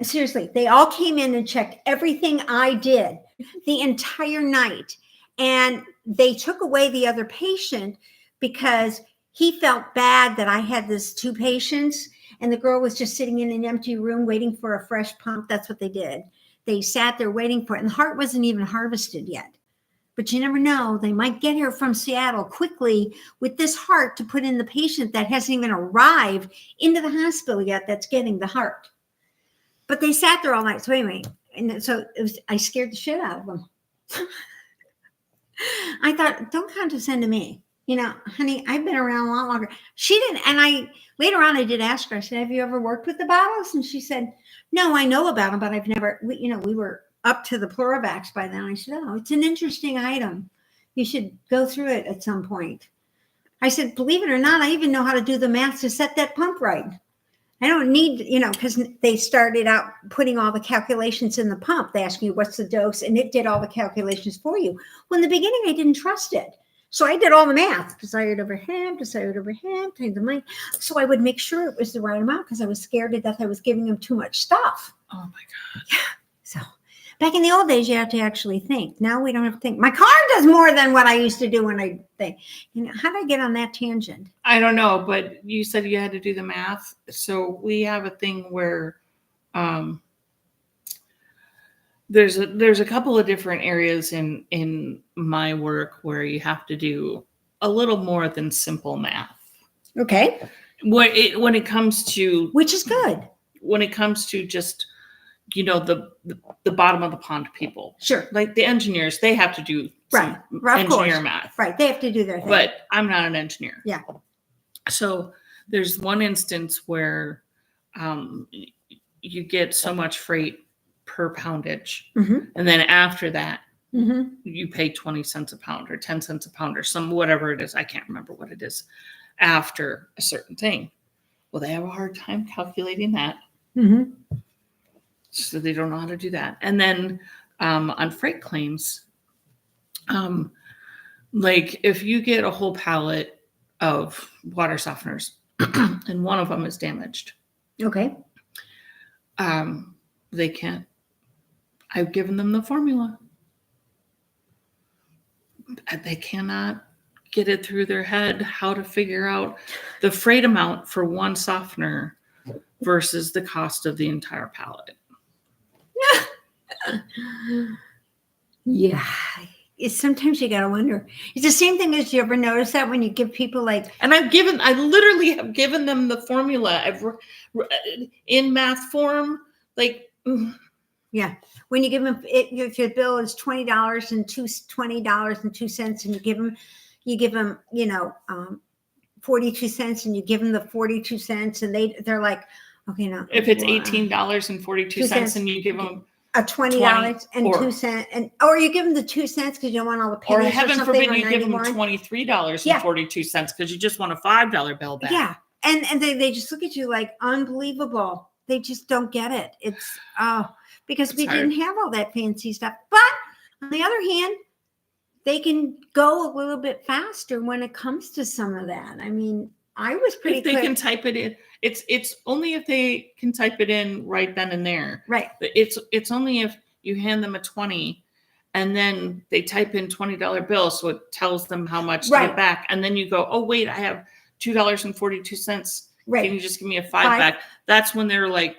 Seriously, they all came in and checked everything I did the entire night. And they took away the other patient because he felt bad that I had this 2 patients and the girl was just sitting in an empty room waiting for a fresh pump. That's what they did. They sat there waiting for it, and the heart wasn't even harvested yet. But you never know. They might get here from Seattle quickly with this heart to put in the patient that hasn't even arrived into the hospital yet that's getting the heart. But they sat there all night. So anyway, and so I scared the shit out of them. I thought, don't condescend to me. You know, honey, I've been around a lot longer. She didn't. And later on, I did ask her, I said, have you ever worked with the bottles? And she said, no, I know about them, but I've never, we were up to the Plurivacs by then. I said, oh, it's an interesting item. You should go through it at some point. I said, believe it or not, I even know how to do the math to set that pump right. I don't need, because they started out putting all the calculations in the pump. They asked me, what's the dose? And it did all the calculations for you. Well, in the beginning, I didn't trust it. So I did all the math, desired over ham, times the money. So I would make sure it was the right amount because I was scared to death I was giving them too much stuff. Oh my God. Yeah. So back in the old days, you have to actually think. Now we don't have to think. My car does more than what I used to do when I think. How did I get on that tangent? I don't know, but you said you had to do the math. So we have a thing where there's a couple of different areas in my work where you have to do a little more than simple math. Okay. When it comes to, which is good. When it comes to just the bottom of the pond people, sure, like the engineers, they have to do right, engineer math, right? They have to do their thing. But I'm not an engineer. Yeah. So there's one instance where you get so much freight per poundage, and then after that, you pay 20 cents a pound or 10 cents a pound or whatever it is. I can't remember what it is after a certain thing. Well, they have a hard time calculating that. So they don't know how to do that. And then on freight claims, like if you get a whole pallet of water softeners and one of them is damaged, okay, they can't. I've given them the formula. They cannot get it through their head how to figure out the freight amount for one softener versus the cost of the entire pallet. Yeah. Sometimes you gotta wonder. It's the same thing as you ever notice that when you give people like. And I literally have given them the formula. I've in math form, like. Yeah, when you give them, if your bill is $20 and $2, and you give them, 42 cents, and you give them the 42 cents, and they're like, okay, no. If it's $18.42, and you give them a $20 and 2 cents, or you give them the 2 cents because you don't want all the pennies. Or heaven forbid you give them $23.42 because you just want a $5 bill back. Yeah, and they just look at you like unbelievable. They just don't get it. It's because we didn't have all that fancy stuff. But on the other hand, they can go a little bit faster when it comes to some of that. I mean, I was pretty. If they can type it in, it's only if they can type it in right then and there. Right. It's only if you hand them a 20, and then they type in $20 bill, so it tells them how much to get back, and then you go, oh wait, I have $2.42. Right. Can you just give me a $5 back? That's when they're like,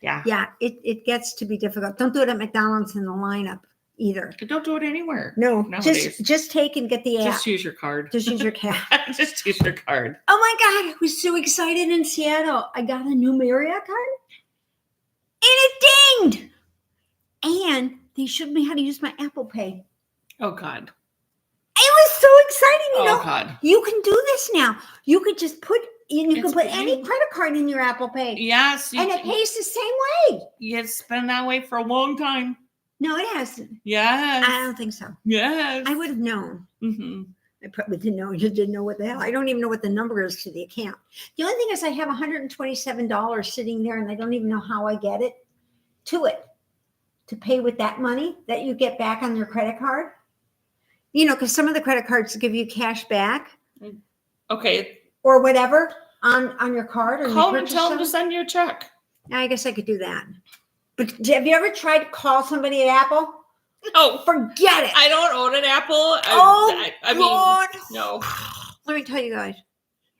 Yeah, it gets to be difficult. Don't do it at McDonald's in the lineup either. Don't do it anywhere. No, nowadays. just take and get the app. Just use your card. Just use your card. Just use your card. Oh my God, I was so excited in Seattle. I got a new Marriott card and it dinged. And they showed me how to use my Apple Pay. Oh God. I was so exciting. You know, God. you can do this now. You could just put, you can It's put good. any credit card in your Apple Pay. Yes. And it pays the same way. It's been that way for a long time. No, it hasn't. Yes. I don't think so. Yes. I would have known. Mm-hmm. I probably didn't know. Just didn't know what the hell. I don't even know what the number is to the account. The only thing is I have $127 sitting there and I don't even know how I get it to pay with that money that you get back on your credit card. You know, because some of the credit cards give you cash back. Okay. Or whatever on your card. Or Call them and tell them to send you a check. I guess I could do that. But have you ever tried to call somebody at Apple? Oh, forget it. I don't own an Apple. I God. mean, no. Let me tell you guys.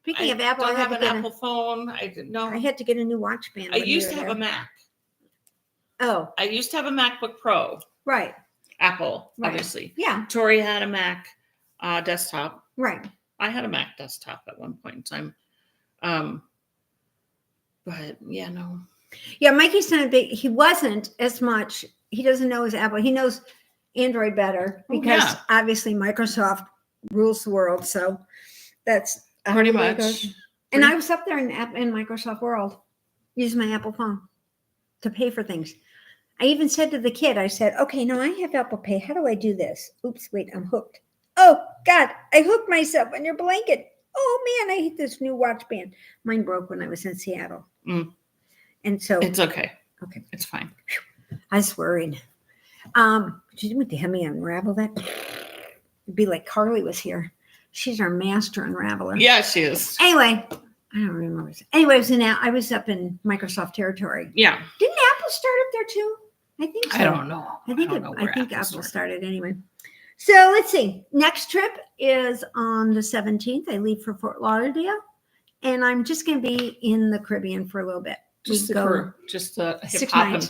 Speaking of Apple, I have an Apple phone. I didn't know. I had to get a new watch band. I used to have a Mac. Oh. I used to have a MacBook Pro. Right. Apple, right. obviously. Yeah. Tori had a Mac desktop. Right. I had a Mac desktop at one point in time. But yeah, no. Yeah, Mikey's not a big, he wasn't as much, he doesn't know his Apple. He knows Android better because obviously Microsoft rules the world. So that's pretty much. And I was up there in Microsoft world using my Apple phone to pay for things. I even said to the kid, I said, okay, no, I have Apple Pay. How do I do this? Oops, wait, I'm hooked. Oh, God, I hooked myself on your blanket. Oh, man, I hate this new watch band. Mine broke when I was in Seattle. Mm. And so. It's okay. Okay. It's fine. I was worried. Did you want to have me unravel that? It'd be like Carly was here. She's our master unraveler. Yeah, she is. Anyway, I don't remember. Anyway, I was up in Microsoft territory. Yeah. Didn't Apple start up there too? I think so. I don't know. I think Apple started anyway. So let's see. Next trip is on the 17th. I leave for Fort Lauderdale, and I'm just going to be in the Caribbean for a little bit. Just hip hop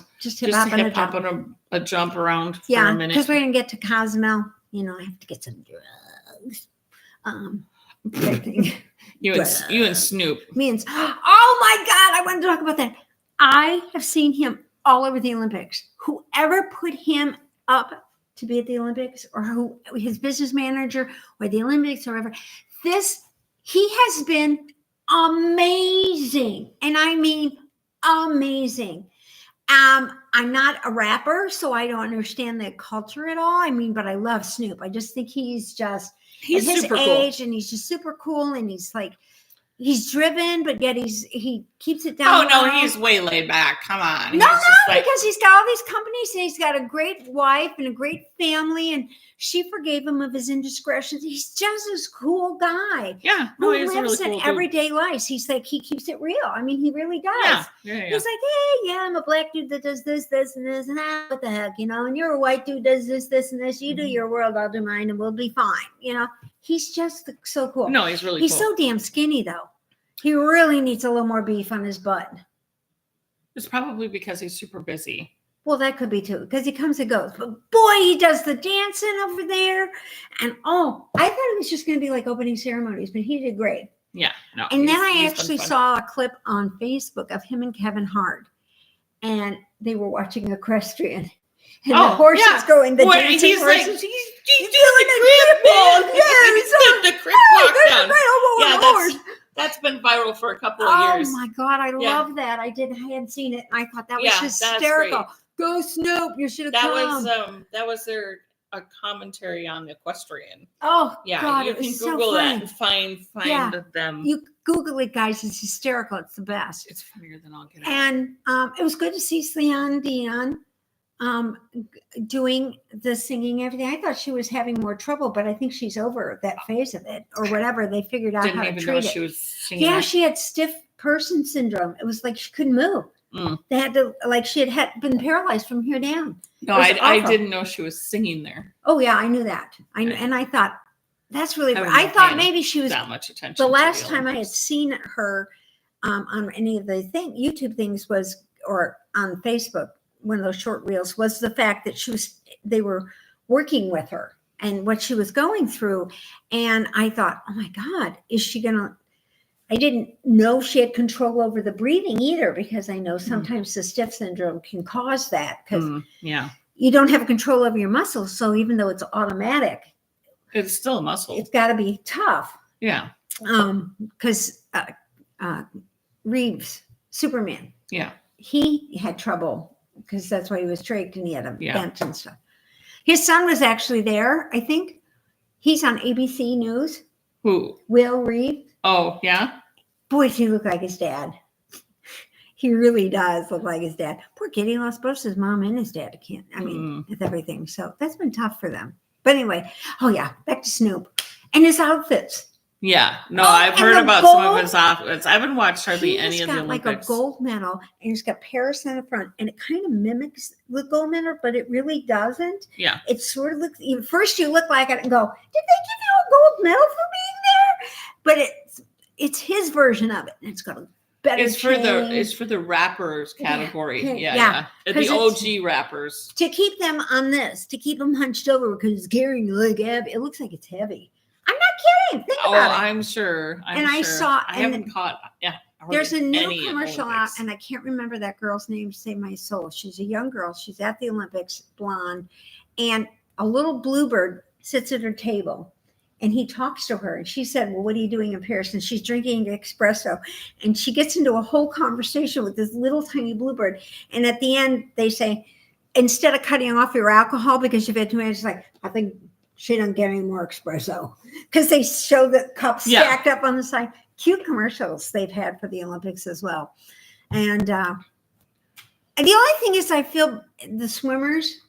and a jump around for a minute. Because we're going to get to Cozumel. You know, I have to get some drugs. You and Snoop. Oh my God, I want to talk about that. I have seen him all over the Olympics. Whoever put him up to be at the Olympics, or who his business manager, or the Olympics, or whatever, he has been amazing. And I mean amazing. I'm not a rapper, so I don't understand the culture at all. I mean, but I love Snoop. I just think he's his super age cool. And he's just super cool, and he's driven, but yet he keeps it down. Oh no, he's way laid back. Come on. Because he's got all these companies, and he's got a great wife and a great family, and she forgave him of his indiscretions. He's just this cool guy. Yeah, who lives an everyday life. He keeps it real. I mean, he really does. Yeah. He's like, hey, I'm a black dude that does this, and this, and what the heck, you know? And you're a white dude that does this, and this. You do your world, I'll do mine, and we'll be fine. You know, he's just so cool. No, he's really. He's cool. so damn skinny though. He really needs a little more beef on his butt. It's probably because he's super busy. Well, that could be too, because he comes and goes. But boy, he does the dancing over there. And I thought it was just going to be like opening ceremonies, but he did great. Yeah. No. And then I actually saw a clip on Facebook of him and Kevin Hart. And they were watching equestrian. And the horse is going, the dancing horse. He's doing the crib walk. Yeah, he's doing the crib walk down. Horse. That's been viral for a couple of years. Oh my God, I love that. I hadn't seen it. I thought that was hysterical. Go Snoop, you should have come. That was a commentary on the equestrian. Oh yeah, God, you can Google that and find them. You Google it, guys. It's hysterical. It's the best. It's funnier than I'll get. And it was good to see Celine Dion doing the singing, everything. I thought she was having more trouble, but I think she's over that phase of it, or whatever. They figured out how to treat it. She was singing. Yeah, she had stiff person syndrome. It was like she couldn't move. They had to, she had been paralyzed from here down. No, I didn't know she was singing there. Oh yeah, I knew that. And I thought that's really. I thought maybe she was that much attention. The last time I had seen her on any of the YouTube things or on Facebook, one of those short reels, was the fact that they were working with her and what she was going through. And I thought, oh my God, is she gonna? I didn't know she had control over the breathing either, because I know sometimes the stiff syndrome can cause that, because you don't have control over your muscles. So even though it's automatic, It's still a muscle. It's got to be tough. Yeah. Because Reeves, Superman. Yeah. He had trouble because that's why he was trached and he had a bent and stuff. His son was actually there, I think. He's on ABC News. Who? Will Reeves. Oh, yeah? Boy, does he look like his dad. He really does look like his dad. Poor kid, he lost both his mom and his dad. With everything. So that's been tough for them. But anyway, back to Snoop and his outfits. Yeah, no, I've heard about some of his outfits. I haven't watched hardly any of the Olympics. Like a gold medal, and he's got Paris in the front, and it kind of mimics the gold medal, but it really doesn't. Yeah, it sort of looks. First, you look like it and go, "Did they give you a gold medal for being there?" But it's his version of it, and it's got a better. It's for the rappers category. Yeah. The OG rappers, to keep them on this, to keep them hunched over because it's carrying like Abby. It looks like it's heavy. I'm not kidding. Think about it. I'm sure. I haven't caught. Yeah. There's a new commercial out, and I can't remember that girl's name to save my soul. She's a young girl. She's at the Olympics, blonde, and a little bluebird sits at her table, and he talks to her. And she said, "Well, what are you doing in Paris?" And she's drinking espresso, and she gets into a whole conversation with this little tiny bluebird. And at the end, they say, instead of cutting off your alcohol because you've had too much, it's like, I think she doesn't get any more espresso, because they show the cups stacked up on the side. Cute commercials they've had for the Olympics as well. And the only thing is, I feel the swimmers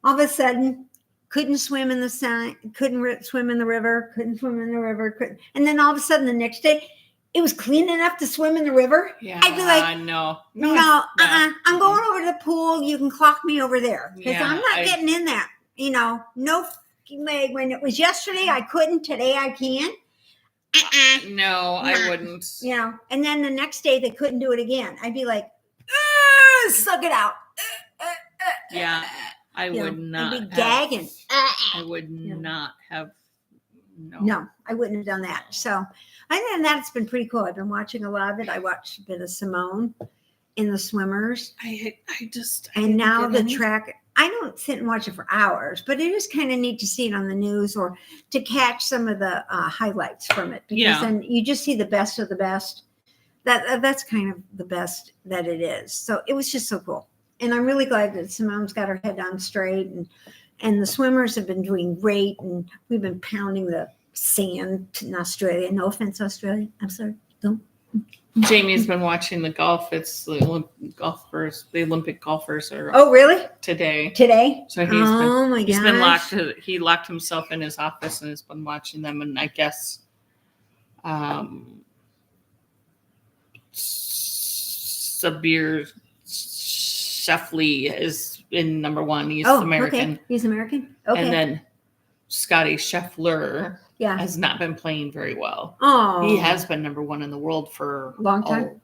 all of a sudden couldn't swim in the sun, couldn't swim in the river, and then all of a sudden the next day it was clean enough to swim in the river. Yeah, I'd be like, no, I'm going over to the pool. You can clock me over there, because I'm not getting in that. No. When it was yesterday, I couldn't. Today, I can. No, I wouldn't. And then the next day, they couldn't do it again. I'd be like, suck it out. Yeah, I would not. I'd be gagging. I would not have. No, I wouldn't have done that. So, other than that, it's been pretty cool. I've been watching a lot of it. I watched a bit of Simone in the swimmers. And now the track. I don't sit and watch it for hours, but it is kind of neat to see it on the news or to catch some of the highlights from it, because then you just see the best of the best. That's kind of the best that it is. So it was just so cool. And I'm really glad that Simone's got her head on straight, and the swimmers have been doing great. And we've been pounding the sand in Australia. No offense, Australia. I'm sorry. Don't. Jamie's been watching the golf. It's the Olympic golfers are. Oh, really? Today. So he's been locked. He locked himself in his office and has been watching them. And I guess, Sabir Shefley is in number one. He's American. Okay. He's American. Okay. And then Scotty Scheffler has not been playing very well. Oh, he has been number one in the world for a long time.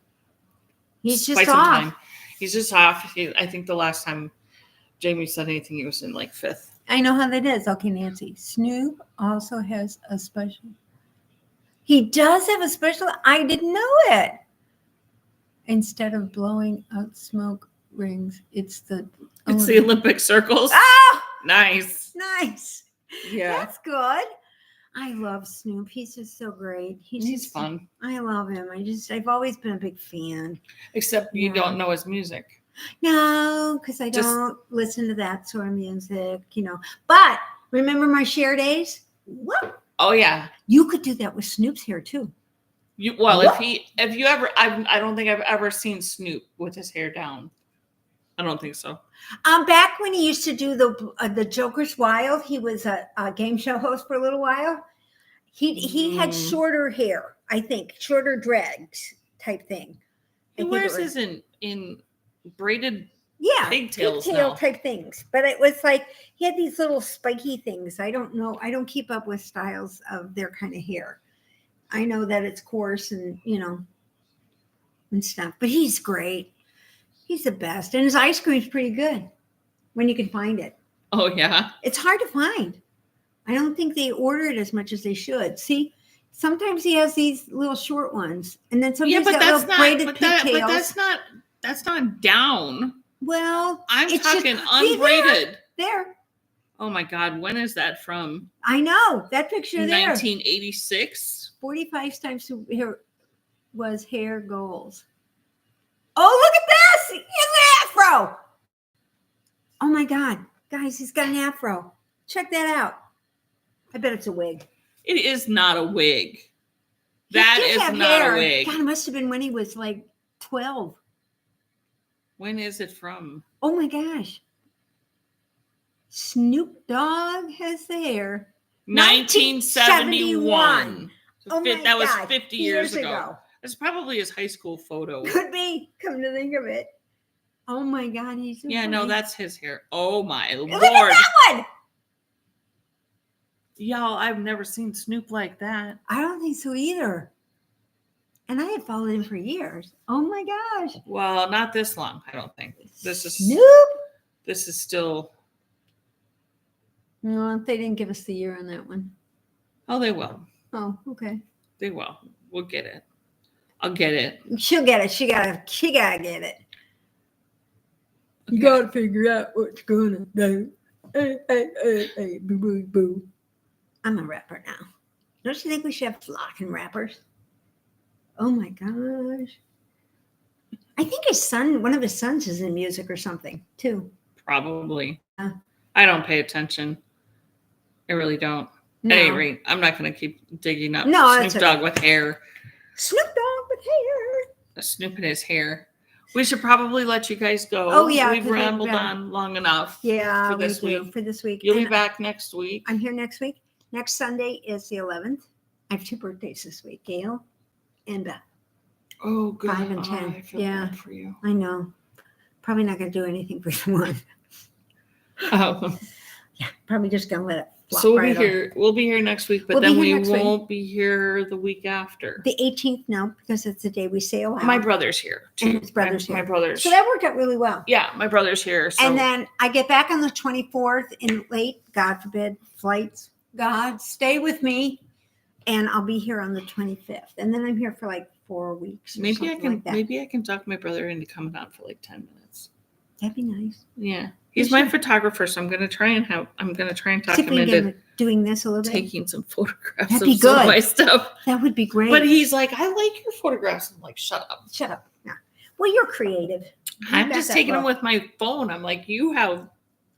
He's just quite off. Some time. He's just off. I think the last time Jamie said anything, he was in like fifth. I know how that is. Okay, Nancy. Snoop also has a special. He does have a special. I didn't know it. Instead of blowing out smoke rings, it's the Olympic circles. Oh, nice. Yeah, that's good. I love Snoop. He's just so great. He's fun. I love him. I've always been a big fan. Except you don't know his music. No, because I don't listen to that sort of music, But remember my Cher days? What? Oh yeah. You could do that with Snoop's hair too. If you ever, I don't think I've ever seen Snoop with his hair down. I don't think so. Back when he used to do the Joker's Wild, he was a game show host for a little while. He had shorter hair, I think, shorter dreads type thing. He wears his in braided pigtails type things, but it was like he had these little spiky things. I don't know. I don't keep up with styles of their kind of hair. I know that it's coarse and and stuff, but he's great. He's the best. And his ice cream's pretty good when you can find it. Oh, yeah? It's hard to find. I don't think they order it as much as they should. See, sometimes he has these little short ones. And then sometimes little braided pigtails. But that's not down. Well, I'm talking unbraided. There. Oh my God, when is that from? I know that picture there. 1986. 45 times here was hair goals. Oh, look at this! He has an afro. Oh my God, guys, he's got an afro. Check that out. I bet it's a wig. It is not a wig. He That did is have not hair. a wig. God, it must have been when he was like 12. When is it from? Oh my gosh. Snoop Dogg has the hair. 1971. Oh my That was God, 50 years ago. That's probably his high school photo. Could be, come to think of it. Oh my God, he's so Yeah, funny. no, that's his hair. Oh my Look Lord. at that one. Y'all, I've never seen Snoop like that. I don't think so either. And I had followed him for years. Oh my gosh. Well, not this long, I don't think. This is Snoop. This is still. No, they didn't give us the year on that one. Oh, they will. Oh, okay. They will. We'll get it. I'll get it. She'll get it. She gotta get it. You Okay. gotta figure out what you're gonna do. Hey, boo, boo, boo. I'm a rapper now. Don't you think we should have flocking rappers? Oh my gosh. I think one of his sons is in music or something too. Probably. Yeah. I don't pay attention. I really don't. No. At any rate, I'm not going to keep digging up No, Snoop that's Dogg with hair. Snoop Dogg with hair. Snoop in his hair. We should probably let you guys go. Oh, yeah, We've 'cause we've rambled been- on long enough. Yeah, For this we do, week. for this week. You'll be And back next week. I'm here next week. Next Sunday is the 11th. I have 2 birthdays this week, Gail and Beth. Oh, good. 5 and Oh, 10. I feel Yeah. bad for you. I know. Probably not going to do anything for the one. Yeah, probably just going to let it flop So right on. we'll be here next week, but We'll be then here we next week. won't be here the week after. The 18th, no, because it's the day we sail out. My brother's here. And too. his brother's My here. brother's. So that worked out really well. Yeah, my brother's here. So. And then I get back on the 24th in late, God forbid, flights. God, stay with me. And I'll be here on the 25th. And then I'm here for like 4 weeks. Or maybe I can like that. maybe I can talk my brother into coming on for like 10 minutes. That'd be nice. Yeah. He's my photographer, so I'm gonna try and talk See if him we can into get doing this a little bit. taking some photographs That'd of be some of good. my stuff. That would be great. But he's like, I like your photographs. I'm like, shut up. Shut up. No. Well, you're creative. I'm just taking them with my phone. I'm like, you have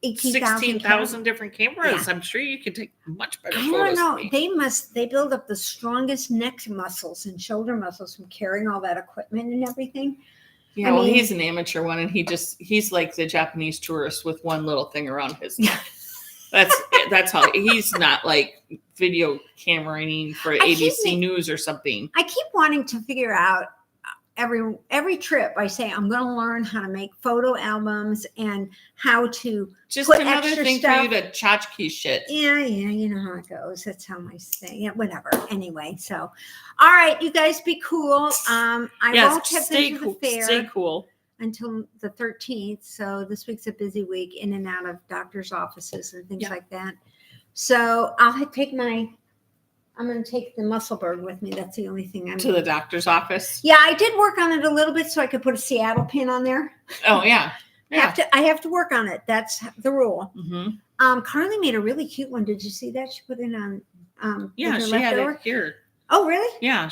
16,000 different cameras. Yeah. I'm sure you can take much better I photos. don't know. than me. They build up the strongest neck muscles and shoulder muscles from carrying all that equipment and everything. Yeah, I well, mean- he's an amateur one, and he's like the Japanese tourist with one little thing around his neck. That's how he's not like video cameraing for ABC News or something. I keep wanting to figure out every trip. I say I'm going to learn how to make photo albums and how to Just put another extra thing stuff. for you to tchotchke shit. Yeah, you know how it goes. That's how I say. Yeah, whatever. Anyway, so all right, you guys be cool. I won't have stay been to cool. the fair Stay cool. until the 13th. So this week's a busy week in and out of doctors' offices and things Yeah. like that. So I'm going to take the Musselburgh with me. That's the only thing I'm To the doctor's office. Yeah, I did work on it a little bit so I could put a Seattle pin on there. Oh yeah. Yeah. I have to work on it. That's the rule. Mm-hmm. Carly made a really cute one. Did you see that? She put it on. Yeah, with her she had leftover. it here. Oh, really? Yeah,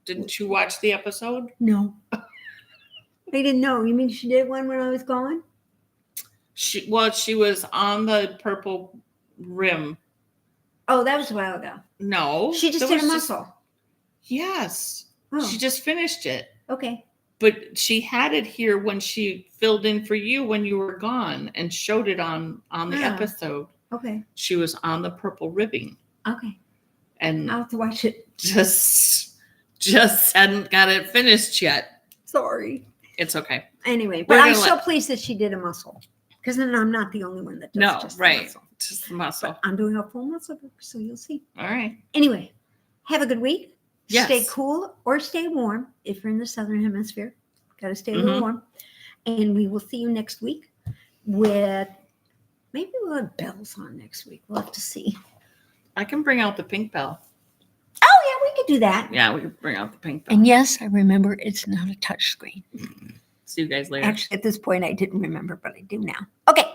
Didn't you watch the episode? No. I didn't know. You mean she did one when I was gone? She was on the purple rim. Oh, that was a while ago. No. She just that did a was muscle. Yes. Oh, She just finished it. okay. But she had it here when she filled in for you when you were gone and showed it on the Ah. episode. Okay. She was on the purple ribbing Okay. and I'll have to watch it. just hadn't got it finished yet. Sorry. It's okay. Anyway, We're but I'm gonna so pleased that she did a muscle because then I'm not the only one that does No, just the right. muscle. Just the muscle. But I'm doing a full muscle book, so you'll see. All right. Anyway, have a good week. Yes. Stay cool or stay warm if you're in the southern hemisphere. Got to stay a Mm-hmm. little warm. And we will see you next week with maybe we'll have bells on next week. We'll have to see. I can bring out the pink bell. Oh, yeah, we could do that. Yeah, we can bring out the pink bell. And yes, I remember it's not a touch screen. See you guys later. Actually, at this point, I didn't remember, but I do now. Okay.